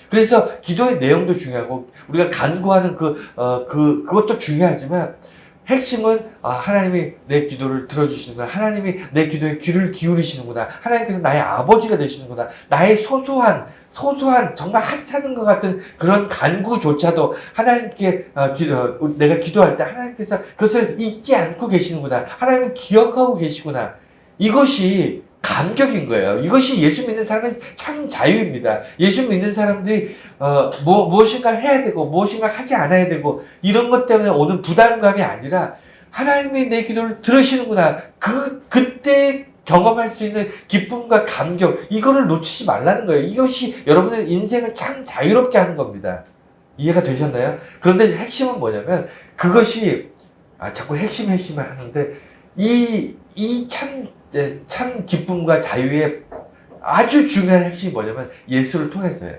그래서 기도의 내용도 중요하고, 우리가 간구하는 그것도 중요하지만, 핵심은, 하나님이 내 기도를 들어주시는구나. 하나님이 내 기도에 귀를 기울이시는구나. 하나님께서 나의 아버지가 되시는구나. 나의 소소한, 정말 하찮은 것 같은 그런 간구조차도 하나님께, 내가 기도할 때 하나님께서 그것을 잊지 않고 계시는구나. 하나님은 기억하고 계시구나. 이것이 감격인 거예요. 이것이 예수 믿는 사람의 참 자유입니다. 예수 믿는 사람들이 무엇인가 해야 되고 무엇인가 하지 않아야 되고 이런 것 때문에 오는 부담감이 아니라, 하나님이 내 기도를 들으시는구나. 그때 경험할 수 있는 기쁨과 감격, 이거를 놓치지 말라는 거예요. 이것이 여러분의 인생을 참 자유롭게 하는 겁니다. 이해가 되셨나요? 그런데 핵심은 뭐냐면, 그것이 자꾸 핵심을 하는데, 이 참 기쁨과 자유의 아주 중요한 핵심이 뭐냐면 예수를 통해서예요.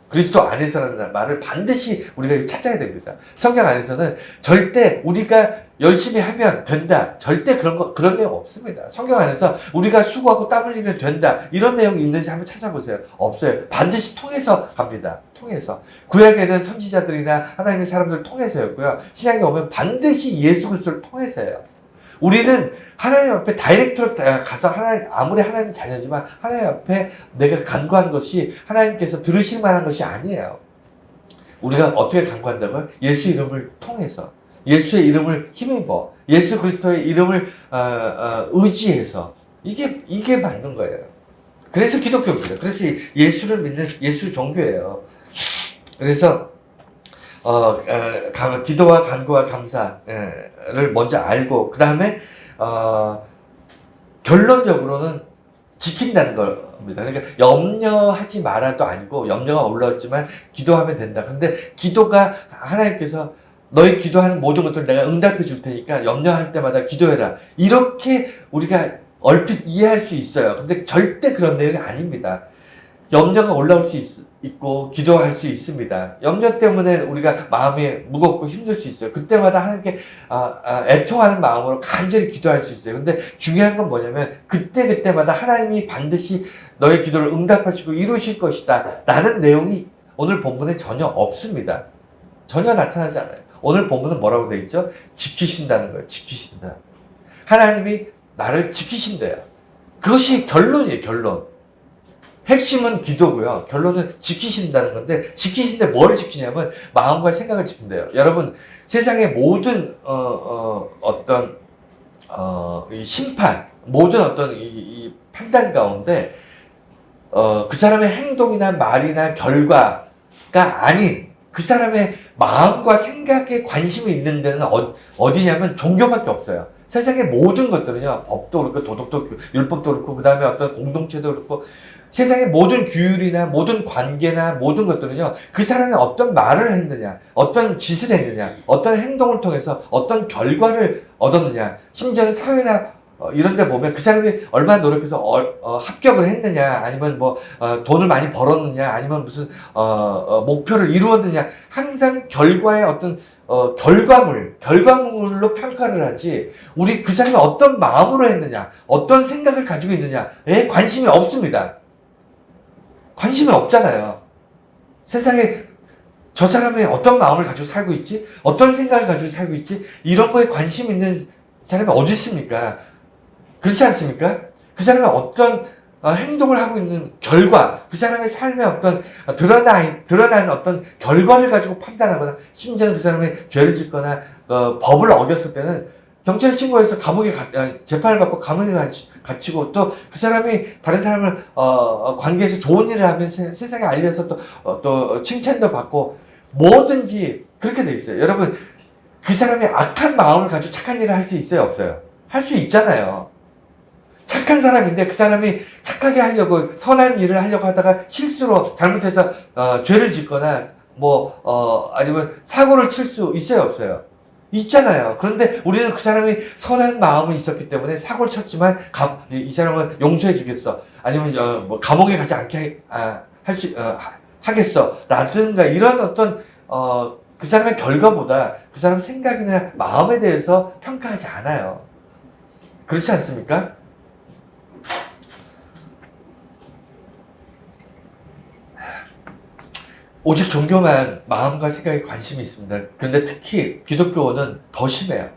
그리스도 안에서라는 말을 반드시 우리가 찾아야 됩니다. 성경 안에서는 절대 우리가 열심히 하면 된다. 절대 그런 내용 없습니다. 성경 안에서 우리가 수고하고 땀 흘리면 된다. 이런 내용이 있는지 한번 찾아보세요. 없어요. 반드시 통해서 갑니다. 통해서. 구약에는 선지자들이나 하나님의 사람들을 통해서였고요. 신약에 오면 반드시 예수 그리스도를 통해서예요. 우리는 하나님 앞에 다이렉트로 가서 아무리 하나님 자녀지만 하나님 앞에 내가 간구한 것이 하나님께서 들으실 만한 것이 아니에요. 우리가 어떻게 간구한다고요? 예수 이름을 통해서, 예수의 이름을 힘입어, 예수 그리스도의 이름을 의지해서 이게 맞는 거예요. 그래서 기독교입니다. 그래서 예수를 믿는 예수 종교예요. 그래서 기도와 간구와 감사를 먼저 알고, 그 다음에, 결론적으로는 지킨다는 겁니다. 그러니까 염려하지 마라도 아니고, 염려가 올라왔지만 기도하면 된다. 근데 기도가 하나님께서 너희 기도하는 모든 것들을 내가 응답해 줄 테니까 염려할 때마다 기도해라. 이렇게 우리가 얼핏 이해할 수 있어요. 근데 절대 그런 내용이 아닙니다. 염려가 올라올 수 있고 기도할 수 있습니다. 염려 때문에 우리가 마음이 무겁고 힘들 수 있어요. 그때마다 하나님께 애통하는 마음으로 간절히 기도할 수 있어요. 근데 중요한 건 뭐냐면 그때마다 하나님이 반드시 너의 기도를 응답하시고 이루실 것이다 라는 내용이 오늘 본문에 전혀 없습니다. 전혀 나타나지 않아요. 오늘 본문은 뭐라고 되어 있죠? 지키신다는 거예요. 지키신다. 하나님이 나를 지키신대요. 그것이 결론이에요. 결론. 핵심은 기도고요. 결론은 지키신다는 건데, 지키신데 뭘 지키냐면 마음과 생각을 지킨대요. 여러분, 세상의 모든 어떤 이 심판, 모든 어떤 이 판단 가운데 그 사람의 행동이나 말이나 결과가 아닌 그 사람의 마음과 생각에 관심이 있는 데는 어디냐면 종교밖에 없어요. 세상의 모든 것들은요, 법도 그렇고 도덕도 율법도 그렇고 그 다음에 어떤 공동체도 그렇고 세상의 모든 규율이나 모든 관계나 모든 것들은요, 그 사람이 어떤 말을 했느냐, 어떤 짓을 했느냐, 어떤 행동을 통해서 어떤 결과를 얻었느냐, 심지어는 사회나 이런 데 보면 그 사람이 얼마나 노력해서 합격을 했느냐, 아니면 돈을 많이 벌었느냐, 아니면 무슨 목표를 이루었느냐, 항상 결과의 어떤 결과물로 평가를 하지, 우리 그 사람이 어떤 마음으로 했느냐, 어떤 생각을 가지고 있느냐에 관심이 없습니다. 관심이 없잖아요. 세상에 저 사람이 어떤 마음을 가지고 살고 있지? 어떤 생각을 가지고 살고 있지? 이런 거에 관심 있는 사람이 어디 있습니까? 그렇지 않습니까? 그 사람이 어떤 행동을 하고 있는 결과, 그 사람의 삶의 어떤 드러나는 어떤 결과를 가지고 판단하거나, 심지어는 그 사람이 죄를 짓거나 법을 어겼을 때는 경찰에 신고해서 감옥에 재판을 받고 감옥에 갇히고, 또 그 사람이 다른 사람을 관계에서 좋은 일을 하면 세상에 알려서 또 칭찬도 받고, 뭐든지 그렇게 돼 있어요. 여러분, 그 사람이 악한 마음을 가지고 착한 일을 할 수 있어요, 없어요? 할 수 있잖아요. 착한 사람인데 그 사람이 착하게 하려고, 선한 일을 하려고 하다가 실수로 잘못해서 죄를 짓거나 아니면 사고를 칠 수 있어요, 없어요? 있잖아요. 그런데 우리는 그 사람이 선한 마음이 있었기 때문에 사고를 쳤지만 이 사람은 용서해 주겠어, 아니면 감옥에 가지 않게 하겠어 라든가, 이런 어떤 그 사람의 결과보다 그 사람 생각이나 마음에 대해서 평가하지 않아요. 그렇지 않습니까? 오직 종교만 마음과 생각에 관심이 있습니다. 그런데 특히 기독교는 더 심해요.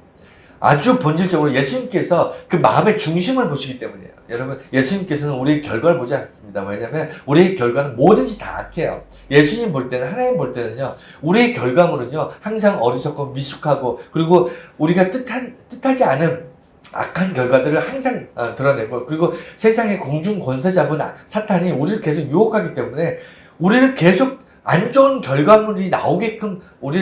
아주 본질적으로 예수님께서 그 마음의 중심을 보시기 때문이에요. 여러분, 예수님께서는 우리의 결과를 보지 않습니다. 왜냐하면 우리의 결과는 뭐든지 다 악해요. 예수님 볼 때는, 하나님 볼 때는요, 우리의 결과물은요, 항상 어리석고 미숙하고, 그리고 우리가 뜻하지 않은 악한 결과들을 항상 드러내고, 그리고 세상의 공중 권세 잡은 사탄이 우리를 계속 유혹하기 때문에 우리를 계속 안 좋은 결과물이 나오게끔 우리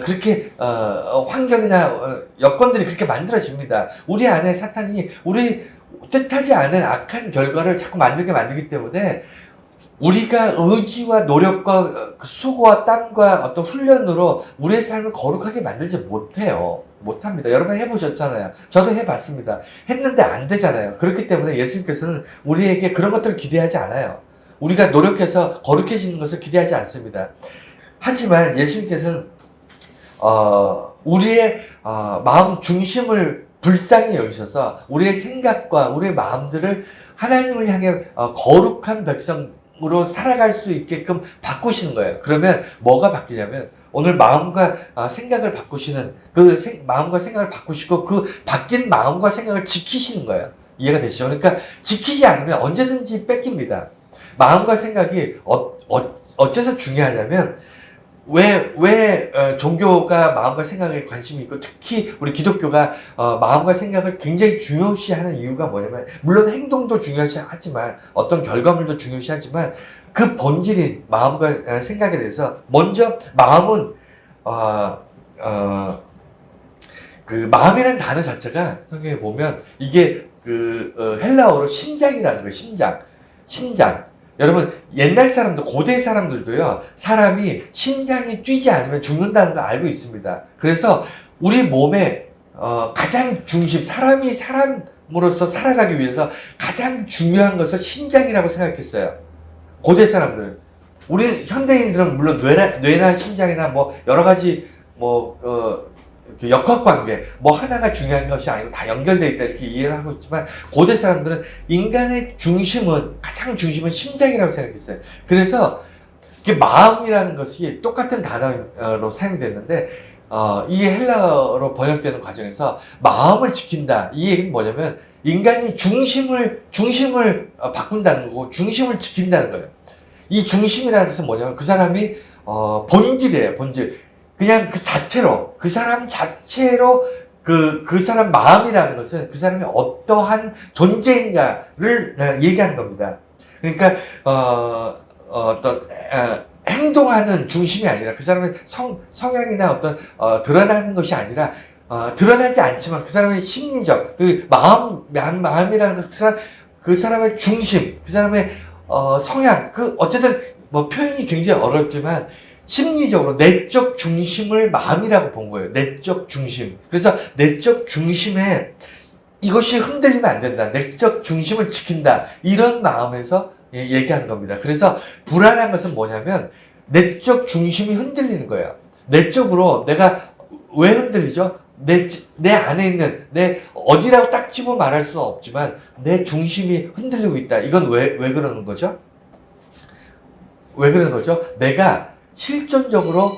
그렇게 환경이나 여건들이 그렇게 만들어집니다. 우리 안에 사탄이 우리 뜻하지 않은 악한 결과를 자꾸 만들기 때문에 우리가 의지와 노력과 수고와 땀과 어떤 훈련으로 우리의 삶을 거룩하게 만들지 못합니다. 여러분 해보셨잖아요. 저도 해봤습니다. 했는데 안 되잖아요. 그렇기 때문에 예수님께서는 우리에게 그런 것들을 기대하지 않아요. 우리가 노력해서 거룩해지는 것을 기대하지 않습니다. 하지만 예수님께서는 우리의 마음 중심을 불쌍히 여기셔서 우리의 생각과 우리의 마음들을 하나님을 향해 거룩한 백성으로 살아갈 수 있게끔 바꾸시는 거예요. 그러면 뭐가 바뀌냐면 오늘 마음과 생각을 바꾸시는 마음과 생각을 바꾸시고 그 바뀐 마음과 생각을 지키시는 거예요. 이해가 되시죠? 그러니까 지키지 않으면 언제든지 뺏깁니다. 마음과 생각이 어째서 중요하냐면 왜 종교가 마음과 생각에 관심이 있고 특히 우리 기독교가 마음과 생각을 굉장히 중요시하는 이유가 뭐냐면 물론 행동도 중요시하지만 어떤 결과물도 중요시하지만 그 본질인 마음과 생각에 대해서 먼저 마음은 그 마음이라는 단어 자체가 성경에 보면 이게 헬라어로 심장이라는 거예요. 심장. 여러분 옛날 사람도 고대 사람들도요 사람이 심장이 뛰지 않으면 죽는다는 걸 알고 있습니다. 그래서 우리 몸의 가장 중심 사람이 사람으로서 살아가기 위해서 가장 중요한 것을 심장이라고 생각했어요. 고대 사람들은. 우리 현대인들은 물론 뇌나 심장이나 뭐 여러 가지 역학관계 하나가 중요한 것이 아니고 다 연결되어 있다 이렇게 이해를 하고 있지만 고대 사람들은 인간의 가장 중심은 심장이라고 생각했어요. 그래서 마음이라는 것이 똑같은 단어로 사용됐는데 이 헬라어로 번역되는 과정에서 마음을 지킨다 이 얘기는 뭐냐면 인간이 중심을 바꾼다는 거고 중심을 지킨다는 거예요. 이 중심이라는 것은 뭐냐면 그 사람이 본질이에요. 본질. 그냥 그 사람 자체로 그 사람 마음이라는 것은 그 사람이 어떠한 존재인가를 얘기하는 겁니다. 그러니까 행동하는 중심이 아니라 그 사람의 성향이나 어떤 드러나는 것이 아니라 드러나지 않지만 그 사람의 심리적 마음이라는 것은 그 사람의 중심, 그 사람의 성향, 어쨌든 표현이 굉장히 어렵지만 심리적으로 내적 중심을 마음이라고 본 거예요. 내적 중심. 그래서 내적 중심에 이것이 흔들리면 안 된다. 내적 중심을 지킨다. 이런 마음에서 얘기하는 겁니다. 그래서 불안한 것은 뭐냐면 내적 중심이 흔들리는 거예요. 내적으로 내가 왜 흔들리죠? 내 안에 있는 어디라고 딱 집어 말할 수는 없지만 내 중심이 흔들리고 있다. 이건 왜 그러는 거죠? 왜 그러는 거죠? 내가 실존적으로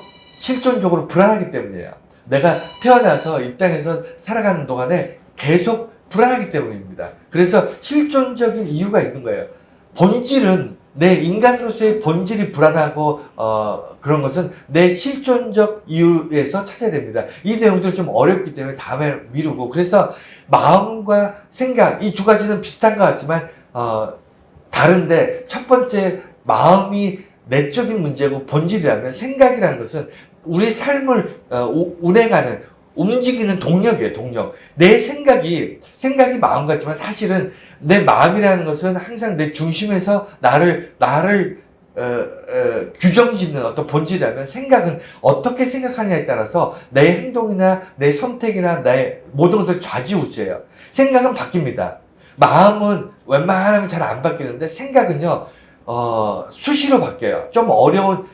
불안하기 때문이에요. 내가 태어나서 이 땅에서 살아가는 동안에 계속 불안하기 때문입니다. 그래서 실존적인 이유가 있는 거예요. 본질은 내 인간으로서의 본질이 불안하고 그런 것은 내 실존적 이유에서 찾아야 됩니다. 이 내용들 좀 어렵기 때문에 다음에 미루고 그래서 마음과 생각 이 두 가지는 비슷한 것 같지만 다른데 첫 번째 마음이 내적인 문제고 본질이라면 생각이라는 것은 우리 삶을 운행하는 움직이는 동력이에요. 동력. 내 생각이 마음 같지만 사실은 내 마음이라는 것은 항상 내 중심에서 나를 규정짓는 어떤 본질이라면 생각은 어떻게 생각하느냐에 따라서 내 행동이나 내 선택이나 내 모든 것을 좌지우지해요. 생각은 바뀝니다. 마음은 웬만하면 잘 안 바뀌는데 생각은요 수시로 바뀌어요. 좀 어려운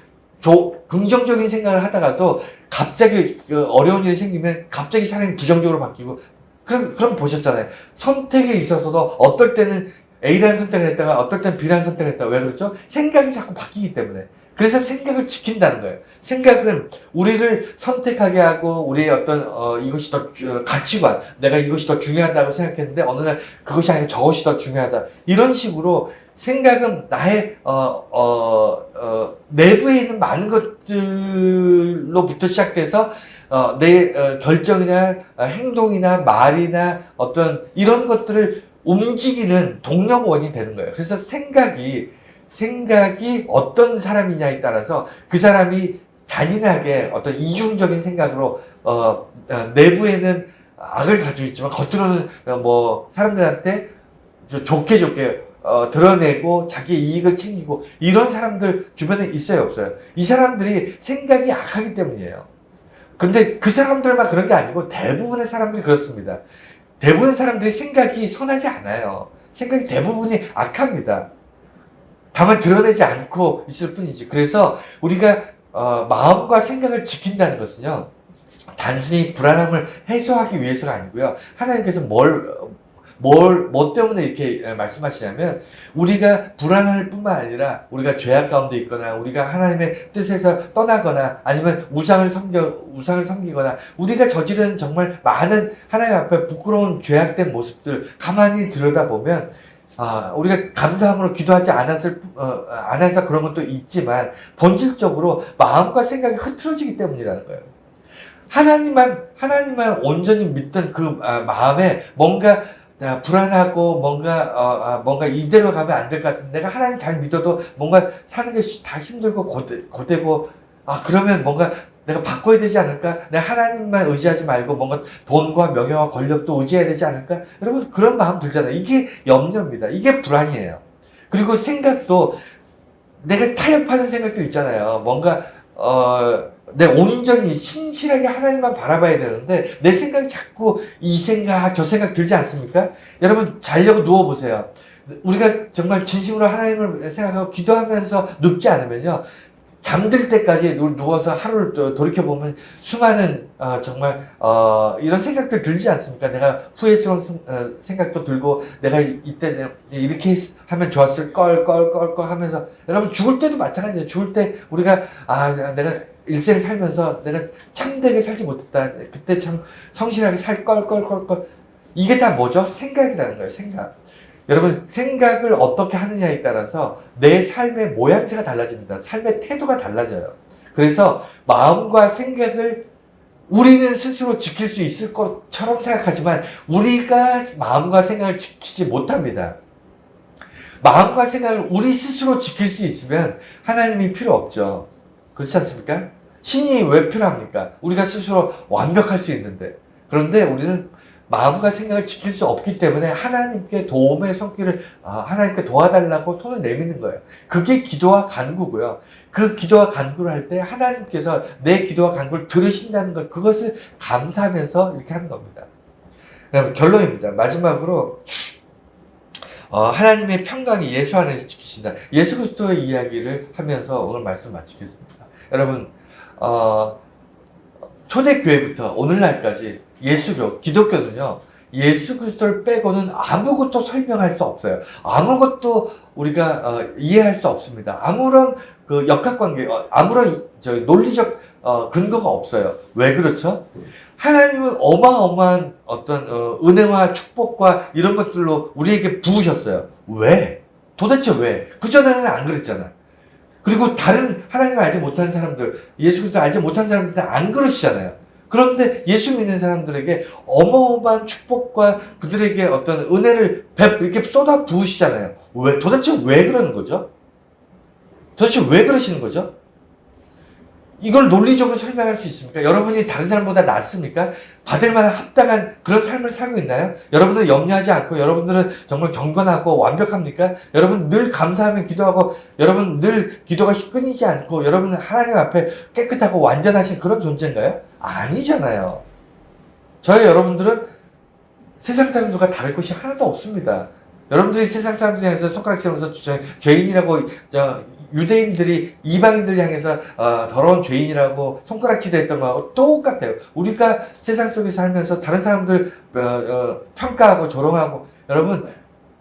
긍정적인 생각을 하다가도 갑자기 어려운 일이 생기면 갑자기 사람이 부정적으로 바뀌고 그럼 보셨잖아요. 선택에 있어서도 어떨 때는 A라는 선택을 했다가 어떨 때는 B라는 선택을 했다가 왜 그렇죠? 생각이 자꾸 바뀌기 때문에. 그래서 생각을 지킨다는 거예요. 생각은 우리를 선택하게 하고 우리의 어떤 이것이 더 가치관, 내가 이것이 더 중요하다고 생각했는데 어느 날 그것이 아니라 저것이 더 중요하다. 이런 식으로 생각은 나의 내부에 있는 많은 것들로부터 시작돼서 내 결정이나 행동이나 말이나 어떤 이런 것들을 움직이는 동력원이 되는 거예요. 그래서 생각이 어떤 사람이냐에 따라서 그 사람이 잔인하게 어떤 이중적인 생각으로 내부에는 악을 가지고 있지만 겉으로는 사람들한테 좋게 드러내고 자기 이익을 챙기고 이런 사람들 주변에 있어요, 없어요? 이 사람들이 생각이 악하기 때문이에요. 근데 그 사람들만 그런 게 아니고 대부분의 사람들이 그렇습니다. 대부분의 사람들이 생각이 선하지 않아요. 생각이 대부분이 악합니다. 다만 드러내지 않고 있을 뿐이지. 그래서 우리가 마음과 생각을 지킨다는 것은요, 단순히 불안함을 해소하기 위해서가 아니고요. 하나님께서 뭐 때문에 이렇게 말씀하시냐면, 우리가 불안할 뿐만 아니라 우리가 죄악 가운데 있거나 우리가 하나님의 뜻에서 떠나거나 아니면 우상을 섬기거나 우리가 저지른 정말 많은 하나님 앞에 부끄러운 죄악된 모습들 가만히 들여다보면, 우리가 감사함으로 기도하지 않아서 그런 것도 있지만 본질적으로 마음과 생각이 흐트러지기 때문이라는 거예요. 하나님만 온전히 믿던 그 마음에 뭔가 불안하고 뭔가 이대로 가면 안 될 것 같은데, 내가 하나님 잘 믿어도 뭔가 사는 게 다 힘들고 고되고, 그러면 뭔가 내가 바꿔야 되지 않을까? 내가 하나님만 의지하지 말고 뭔가 돈과 명예와 권력도 의지해야 되지 않을까? 여러분, 그런 마음 들잖아요. 이게 염려입니다. 이게 불안이에요. 그리고 생각도 내가 타협하는 생각들 있잖아요. 뭔가 내 온전히 신실하게 하나님만 바라봐야 되는데 내 생각이 자꾸 이 생각 저 생각 들지 않습니까? 여러분, 자려고 누워보세요. 우리가 정말 진심으로 하나님을 생각하고 기도하면서 눕지 않으면요, 잠들 때까지 누워서 하루를 돌이켜보면 수많은 정말 이런 생각들 들지 않습니까? 내가 후회스러운 생각도 들고, 내가 이때 이렇게 하면 좋았을 걸 하면서, 여러분, 죽을 때도 마찬가지예요. 죽을 때 우리가 내가 일생 살면서 내가 참되게 살지 못했다, 그때 참 성실하게 살 걸. 이게 다 뭐죠? 생각이라는 거예요. 생각. 여러분, 생각을 어떻게 하느냐에 따라서 내 삶의 모양새가 달라집니다. 삶의 태도가 달라져요. 그래서 마음과 생각을 우리는 스스로 지킬 수 있을 것처럼 생각하지만 우리가 마음과 생각을 지키지 못합니다. 마음과 생각을 우리 스스로 지킬 수 있으면 하나님이 필요 없죠. 그렇지 않습니까? 신이 왜 필요합니까? 우리가 스스로 완벽할 수 있는데. 그런데 우리는 마음과 생각을 지킬 수 없기 때문에 하나님께 도움의 손길을, 하나님께 도와달라고 손을 내미는 거예요. 그게 기도와 간구고요. 그 기도와 간구를 할 때 하나님께서 내 기도와 간구를 들으신다는 것, 그것을 감사하면서 이렇게 하는 겁니다. 결론입니다. 마지막으로 하나님의 평강이 예수 안에서 지키신다. 예수 그리스도의 이야기를 하면서 오늘 말씀 마치겠습니다. 여러분, 초대교회부터 오늘날까지 기독교는요, 예수 그리스도를 빼고는 아무것도 설명할 수 없어요. 아무것도 우리가 이해할 수 없습니다. 아무런 그 역학관계, 아무런 논리적 근거가 없어요. 왜 그렇죠? 하나님은 어마어마한 어떤 은혜와 축복과 이런 것들로 우리에게 부으셨어요. 왜? 도대체 왜? 그전에는 안 그랬잖아. 그리고 다른 하나님을 알지 못한 사람들, 예수 그리스도를 알지 못한 사람들은 안 그러시잖아요. 그런데 예수 믿는 사람들에게 어마어마한 축복과 그들에게 어떤 은혜를 이렇게 쏟아 부으시잖아요. 도대체 왜 그러는 거죠? 도대체 왜 그러시는 거죠? 이걸 논리적으로 설명할 수 있습니까? 여러분이 다른 사람보다 낫습니까? 받을 만한 합당한 그런 삶을 살고 있나요? 여러분들은 염려하지 않고, 여러분들은 정말 경건하고 완벽합니까? 여러분 늘 감사하며 기도하고, 여러분 늘 기도가 끊이지 않고, 여러분은 하나님 앞에 깨끗하고 완전하신 그런 존재인가요? 아니잖아요. 저희 여러분들은 세상 사람들과 다를 것이 하나도 없습니다. 여러분들이 세상 사람들 향해서 손가락질 하면서 죄인이라고, 유대인들이 이방인들 향해서 더러운 죄인이라고 손가락질을 했던 거하고 똑같아요. 우리가 세상 속에서 살면서 다른 사람들 평가하고 조롱하고, 여러분,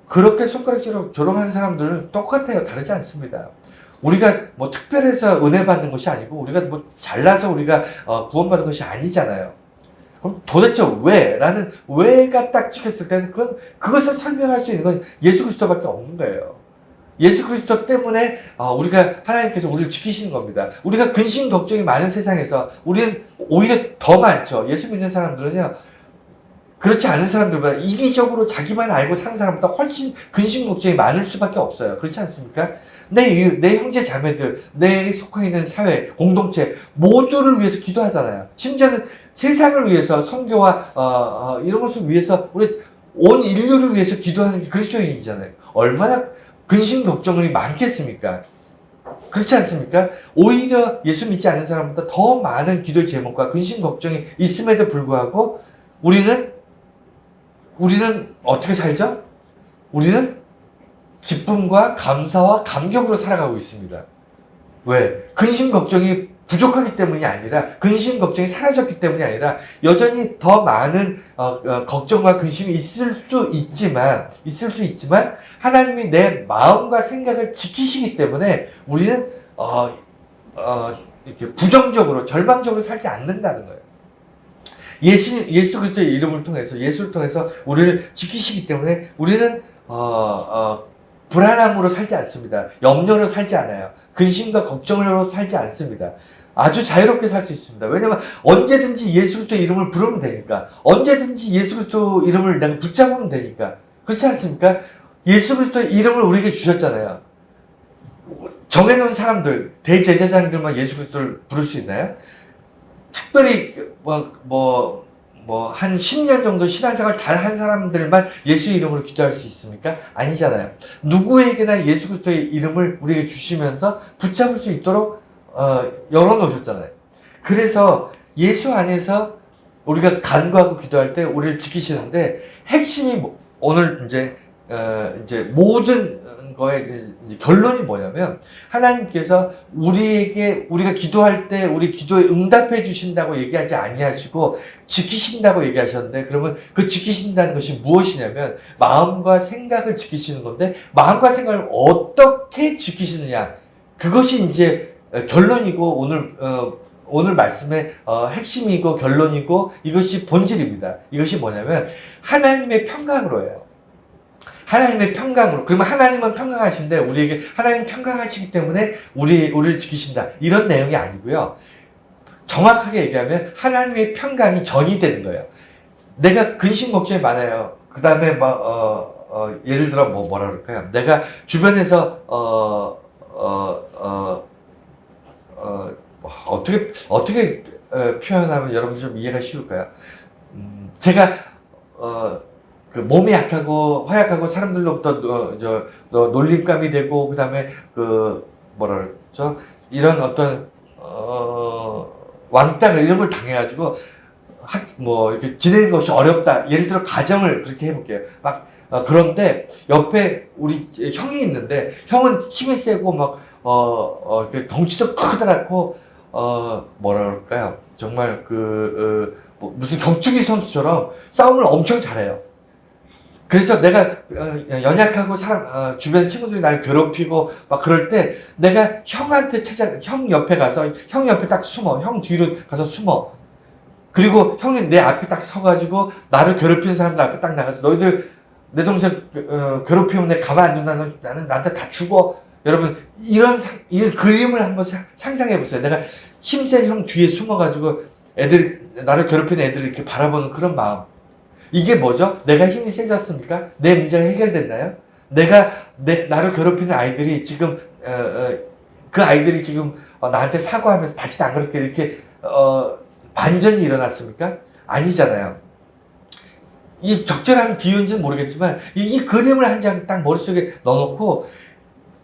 그렇게 손가락질로 조롱하는 사람들은 똑같아요. 다르지 않습니다. 우리가 뭐 특별해서 은혜 받는 것이 아니고, 우리가 뭐 잘나서 우리가 구원받은 것이 아니잖아요. 그럼 도대체 라는 왜가 딱 찍혔을 때는 그것을 설명할 수 있는 건 예수 그리스도밖에 없는 거예요. 예수 그리스도 때문에 우리가, 하나님께서 우리를 지키시는 겁니다. 우리가 근심 걱정이 많은 세상에서 우리는 오히려 더 많죠. 예수 믿는 사람들은요, 그렇지 않은 사람들보다, 이기적으로 자기만 알고 사는 사람보다 훨씬 근심 걱정이 많을 수밖에 없어요. 그렇지 않습니까? 내 형제 자매들, 내 속해 있는 사회, 공동체 모두를 위해서 기도하잖아요. 심지어는 세상을 위해서, 선교와 이런 것을 위해서, 우리 온 인류를 위해서 기도하는 게 그리스도인이잖아요. 얼마나 근심 걱정이 많겠습니까? 그렇지 않습니까? 오히려 예수 믿지 않는 사람보다 더 많은 기도의 제목과 근심 걱정이 있음에도 불구하고 우리는 어떻게 살죠? 우리는 기쁨과 감사와 감격으로 살아가고 있습니다. 왜? 근심 걱정이 부족하기 때문이 아니라, 근심 걱정이 사라졌기 때문이 아니라 여전히 더 많은 걱정과 근심이 있을 수 있지만 하나님이 내 마음과 생각을 지키시기 때문에 우리는 이렇게 부정적으로 절망적으로 살지 않는다는 거예요. 예수 그리스도의 이름을 통해서, 예수를 통해서 우리를 지키시기 때문에 우리는 불안함으로 살지 않습니다. 염려로 살지 않아요. 근심과 걱정으로 살지 않습니다. 아주 자유롭게 살 수 있습니다. 왜냐면 언제든지 예수 그리스도 이름을 부르면 되니까. 언제든지 예수 그리스도 이름을 내가 붙잡으면 되니까. 그렇지 않습니까? 예수 그리스도 이름을 우리에게 주셨잖아요. 정해놓은 사람들, 대제사장들만 예수 그리스도를 부를 수 있나요? 특별히 한 10년 정도 신앙생활 잘 한 사람들만 예수 이름으로 기도할 수 있습니까? 아니잖아요. 누구에게나 예수 그리스도의 이름을 우리에게 주시면서 붙잡을 수 있도록 열어놓으셨잖아요. 그래서 예수 안에서 우리가 간구하고 기도할 때 우리를 지키시는데, 핵심이 오늘 이제 모든 거의 이제 결론이 뭐냐면, 하나님께서 우리가 기도할 때 우리 기도에 응답해 주신다고 얘기하지 아니하시고 지키신다고 얘기하셨는데, 그러면 그 지키신다는 것이 무엇이냐면 마음과 생각을 지키시는 건데, 마음과 생각을 어떻게 지키시느냐, 그것이 이제 결론이고 오늘 말씀의 핵심이고 결론이고 이것이 본질입니다. 이것이 뭐냐면 하나님의 평강으로 해요. 하나님의 평강으로. 그러면 하나님은 평강하신데 우리에게 하나님 평강하시기 때문에 우리를 지키신다, 이런 내용이 아니고요. 정확하게 얘기하면 하나님의 평강이 전이 되는 거예요. 내가 근심 걱정이 많아요. 그 다음에 예를 들어 뭐라 그럴까요? 내가 주변에서 어떻게 표현하면 여러분 좀 이해가 쉬울까요? 제가 그 몸이 약하고 허약하고 사람들로부터 놀림감이 되고, 그 다음에 뭐라 그러죠? 이런 어떤 왕따 이런 걸 당해가지고 이렇게 지내는 것이 어렵다. 예를 들어 가정을 그렇게 해볼게요. 그런데 옆에 우리 형이 있는데, 형은 힘이 세고 덩치도 크더라고. 뭐라 그럴까요? 정말 무슨 격투기 선수처럼 싸움을 엄청 잘해요. 그래서 내가 연약하고 주변 친구들이 나를 괴롭히고 막 그럴 때, 내가 형 옆에 가서 형 옆에 딱 숨어. 형 뒤로 가서 숨어. 그리고 형이 내 앞에 딱 서가지고 나를 괴롭히는 사람들 앞에 딱 나가서, 너희들 내 동생 괴롭히면 내가 가만 안 둔다. 나는 나한테 다 죽어. 여러분, 이런 그림을 한번 상상해 보세요. 내가 힘센 형 뒤에 숨어가지고 나를 괴롭히는 애들을 이렇게 바라보는 그런 마음. 이게 뭐죠? 내가 힘이 세졌습니까? 내 문제가 해결됐나요? 나를 괴롭히는 아이들이 지금, 그 아이들이 지금 나한테 사과하면서 다시 안 그렇게 이렇게, 반전이 일어났습니까? 아니잖아요. 이 적절한 비유인지는 모르겠지만, 이 그림을 한 장 딱 머릿속에 넣어놓고,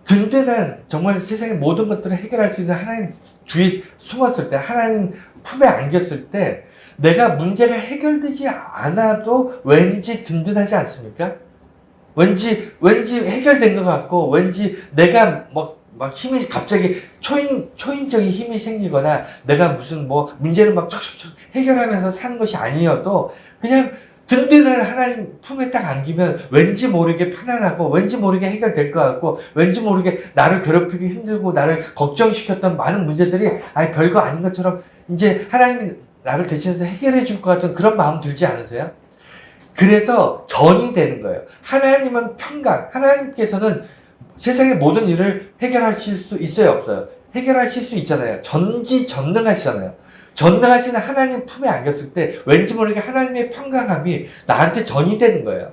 든든한, 정말 세상의 모든 것들을 해결할 수 있는 하나님 주위에 숨었을 때, 하나님 품에 안겼을 때, 내가 문제가 해결되지 않아도 왠지 든든하지 않습니까? 왠지 해결된 것 같고, 왠지 내가 힘이 갑자기 초인적인 힘이 생기거나, 내가 무슨 문제를 척척척 해결하면서 사는 것이 아니어도 그냥 든든한 하나님 품에 딱 안기면 왠지 모르게 편안하고, 왠지 모르게 해결될 것 같고, 왠지 모르게 나를 괴롭히기 힘들고 나를 걱정시켰던 많은 문제들이 별거 아닌 것처럼 이제 하나님이 나를 대신해서 해결해 줄 것 같은 그런 마음 들지 않으세요? 그래서 전이 되는 거예요. 하나님은 평강, 하나님께서는 세상의 모든 일을 해결하실 수 있어요, 없어요? 해결하실 수 있잖아요. 전지전능하시잖아요. 전능하신 하나님 품에 안겼을 때 왠지 모르게 하나님의 평강함이 나한테 전이 되는 거예요.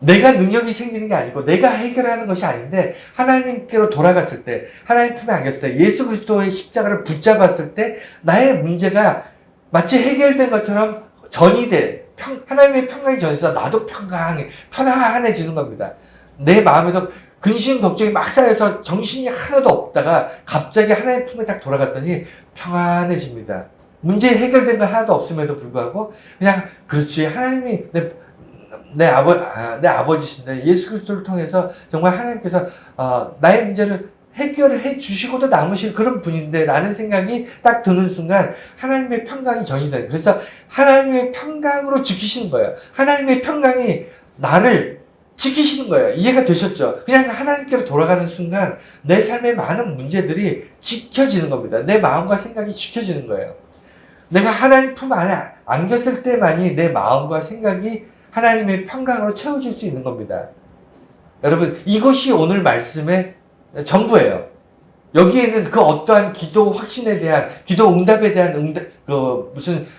내가 능력이 생기는 게 아니고 내가 해결하는 것이 아닌데, 하나님께로 돌아갔을 때, 하나님 품에 안겼을 때, 예수 그리스도의 십자가를 붙잡았을 때 나의 문제가 마치 해결된 것처럼 전이 돼. 하나님의 평강이 전해서 나도 편안해지는 겁니다. 내 마음에도 근심 걱정이 막 쌓여서 정신이 하나도 없다가 갑자기 하나님 품에 딱 돌아갔더니 평안해집니다. 문제 해결된 거 하나도 없음에도 불구하고 그냥, 그렇지, 하나님이 내 아버지신데 예수 그리스도를 통해서 정말 하나님께서 나의 문제를 해결을 해 주시고도 남으실 그런 분인데 라는 생각이 딱 드는 순간 하나님의 평강이 전이돼요. 그래서 하나님의 평강으로 지키시는 거예요. 하나님의 평강이 나를 지키시는 거예요. 이해가 되셨죠? 그냥 하나님께로 돌아가는 순간 내 삶의 많은 문제들이 지켜지는 겁니다. 내 마음과 생각이 지켜지는 거예요. 내가 하나님 품 안에 안겼을 때만이 내 마음과 생각이 하나님의 평강으로 채워질 수 있는 겁니다. 여러분, 이것이 오늘 말씀의 전부예요. 여기에는 그 어떠한 기도 확신에 대한, 기도 응답에 대한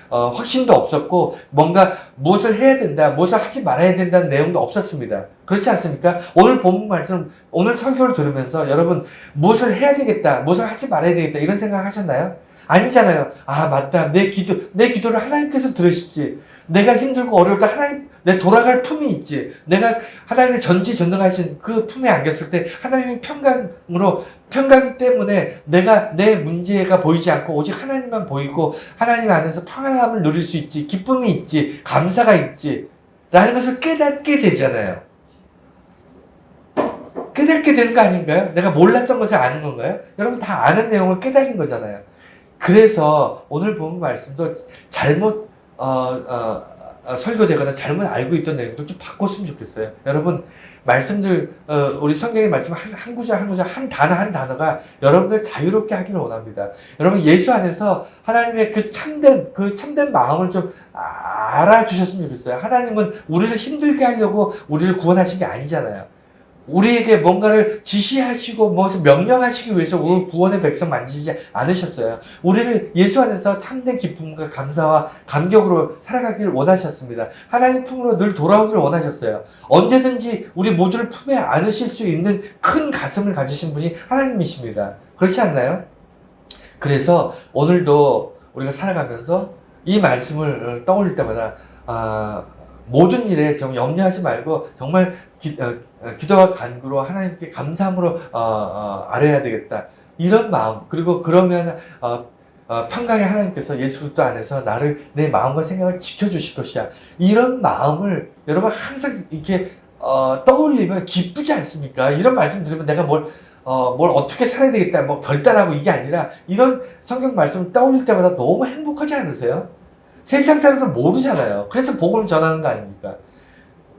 확신도 없었고, 뭔가 무엇을 해야 된다, 무엇을 하지 말아야 된다는 내용도 없었습니다. 그렇지 않습니까? 오늘 본문 말씀, 오늘 설교를 들으면서 여러분, 무엇을 해야 되겠다, 무엇을 하지 말아야 되겠다, 이런 생각 하셨나요? 아니잖아요. 아, 맞다. 내 기도를 하나님께서 들으시지. 내가 힘들고 어려울 때 내 돌아갈 품이 있지. 내가 하나님의 전지전능하신 그 품에 안겼을 때 하나님의 평강 때문에 내 문제가 보이지 않고 오직 하나님만 보이고 하나님 안에서 평안함을 누릴 수 있지. 기쁨이 있지. 감사가 있지. 라는 것을 깨닫게 되잖아요. 깨닫게 되는 거 아닌가요? 내가 몰랐던 것을 아는 건가요? 여러분 다 아는 내용을 깨닫는 거잖아요. 그래서 오늘 본 말씀도 잘못 설교되거나 잘못 알고 있던 내용도 좀 바꿨으면 좋겠어요. 여러분 말씀들 우리 성경의 말씀 한 구절 한 구절 한 단어가 여러분들 자유롭게 하기를 원합니다. 여러분 예수 안에서 하나님의 그 참된 마음을 좀 알아주셨으면 좋겠어요. 하나님은 우리를 힘들게 하려고 우리를 구원하신 게 아니잖아요. 우리에게 뭔가를 지시하시고 무엇을 명령하시기 위해서 우리 구원의 백성 만지지 않으셨어요. 우리를 예수 안에서 참된 기쁨과 감사와 감격으로 살아가기를 원하셨습니다. 하나님 품으로 늘 돌아오기를 원하셨어요. 언제든지 우리 모두를 품에 안으실 수 있는 큰 가슴을 가지신 분이 하나님이십니다. 그렇지 않나요? 그래서 오늘도 우리가 살아가면서 이 말씀을 떠올릴 때마다 모든 일에 좀 염려하지 말고 정말 기도와 간구로 하나님께 감사함으로 아뢰야 되겠다. 이런 마음, 그리고 그러면 평강의 하나님께서 예수 그리스도 안에서 내 마음과 생각을 지켜주실 것이야. 이런 마음을 여러분 항상 이렇게 떠올리면 기쁘지 않습니까? 이런 말씀 들으면 내가 뭘 어떻게 살아야 되겠다, 뭐 결단하고 이게 아니라 이런 성경 말씀을 떠올릴 때마다 너무 행복하지 않으세요? 세상 사람들은 모르잖아요. 그래서 복음을 전하는 거 아닙니까?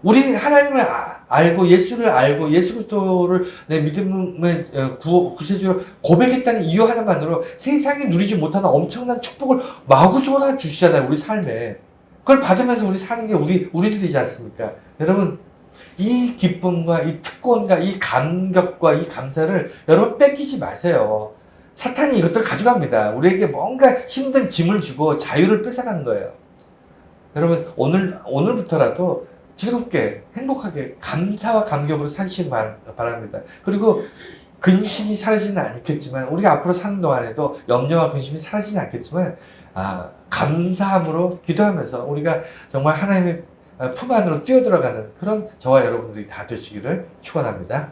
우리 하나님을 알고 예수를 알고 예수 그리스도를 내 믿음의 구세주로 고백했다는 이유 하나만으로 세상이 누리지 못하는 엄청난 축복을 마구 쏟아 주시잖아요. 우리 삶에. 그걸 받으면서 우리 사는 게 우리들이지 않습니까? 여러분 이 기쁨과 이 특권과 이 감격과 이 감사를 여러분 뺏기지 마세요. 사탄이 이것들을 가져갑니다. 우리에게 뭔가 힘든 짐을 주고 자유를 뺏어가는 거예요. 여러분 오늘부터라도 즐겁게 행복하게 감사와 감격으로 사시기 바랍니다. 그리고 근심이 사라지는 않겠지만 우리가 앞으로 사는 동안에도 염려와 근심이 사라지지 않겠지만 감사함으로 기도하면서 우리가 정말 하나님의 품 안으로 뛰어들어가는 그런 저와 여러분들이 다 되시기를 축원합니다.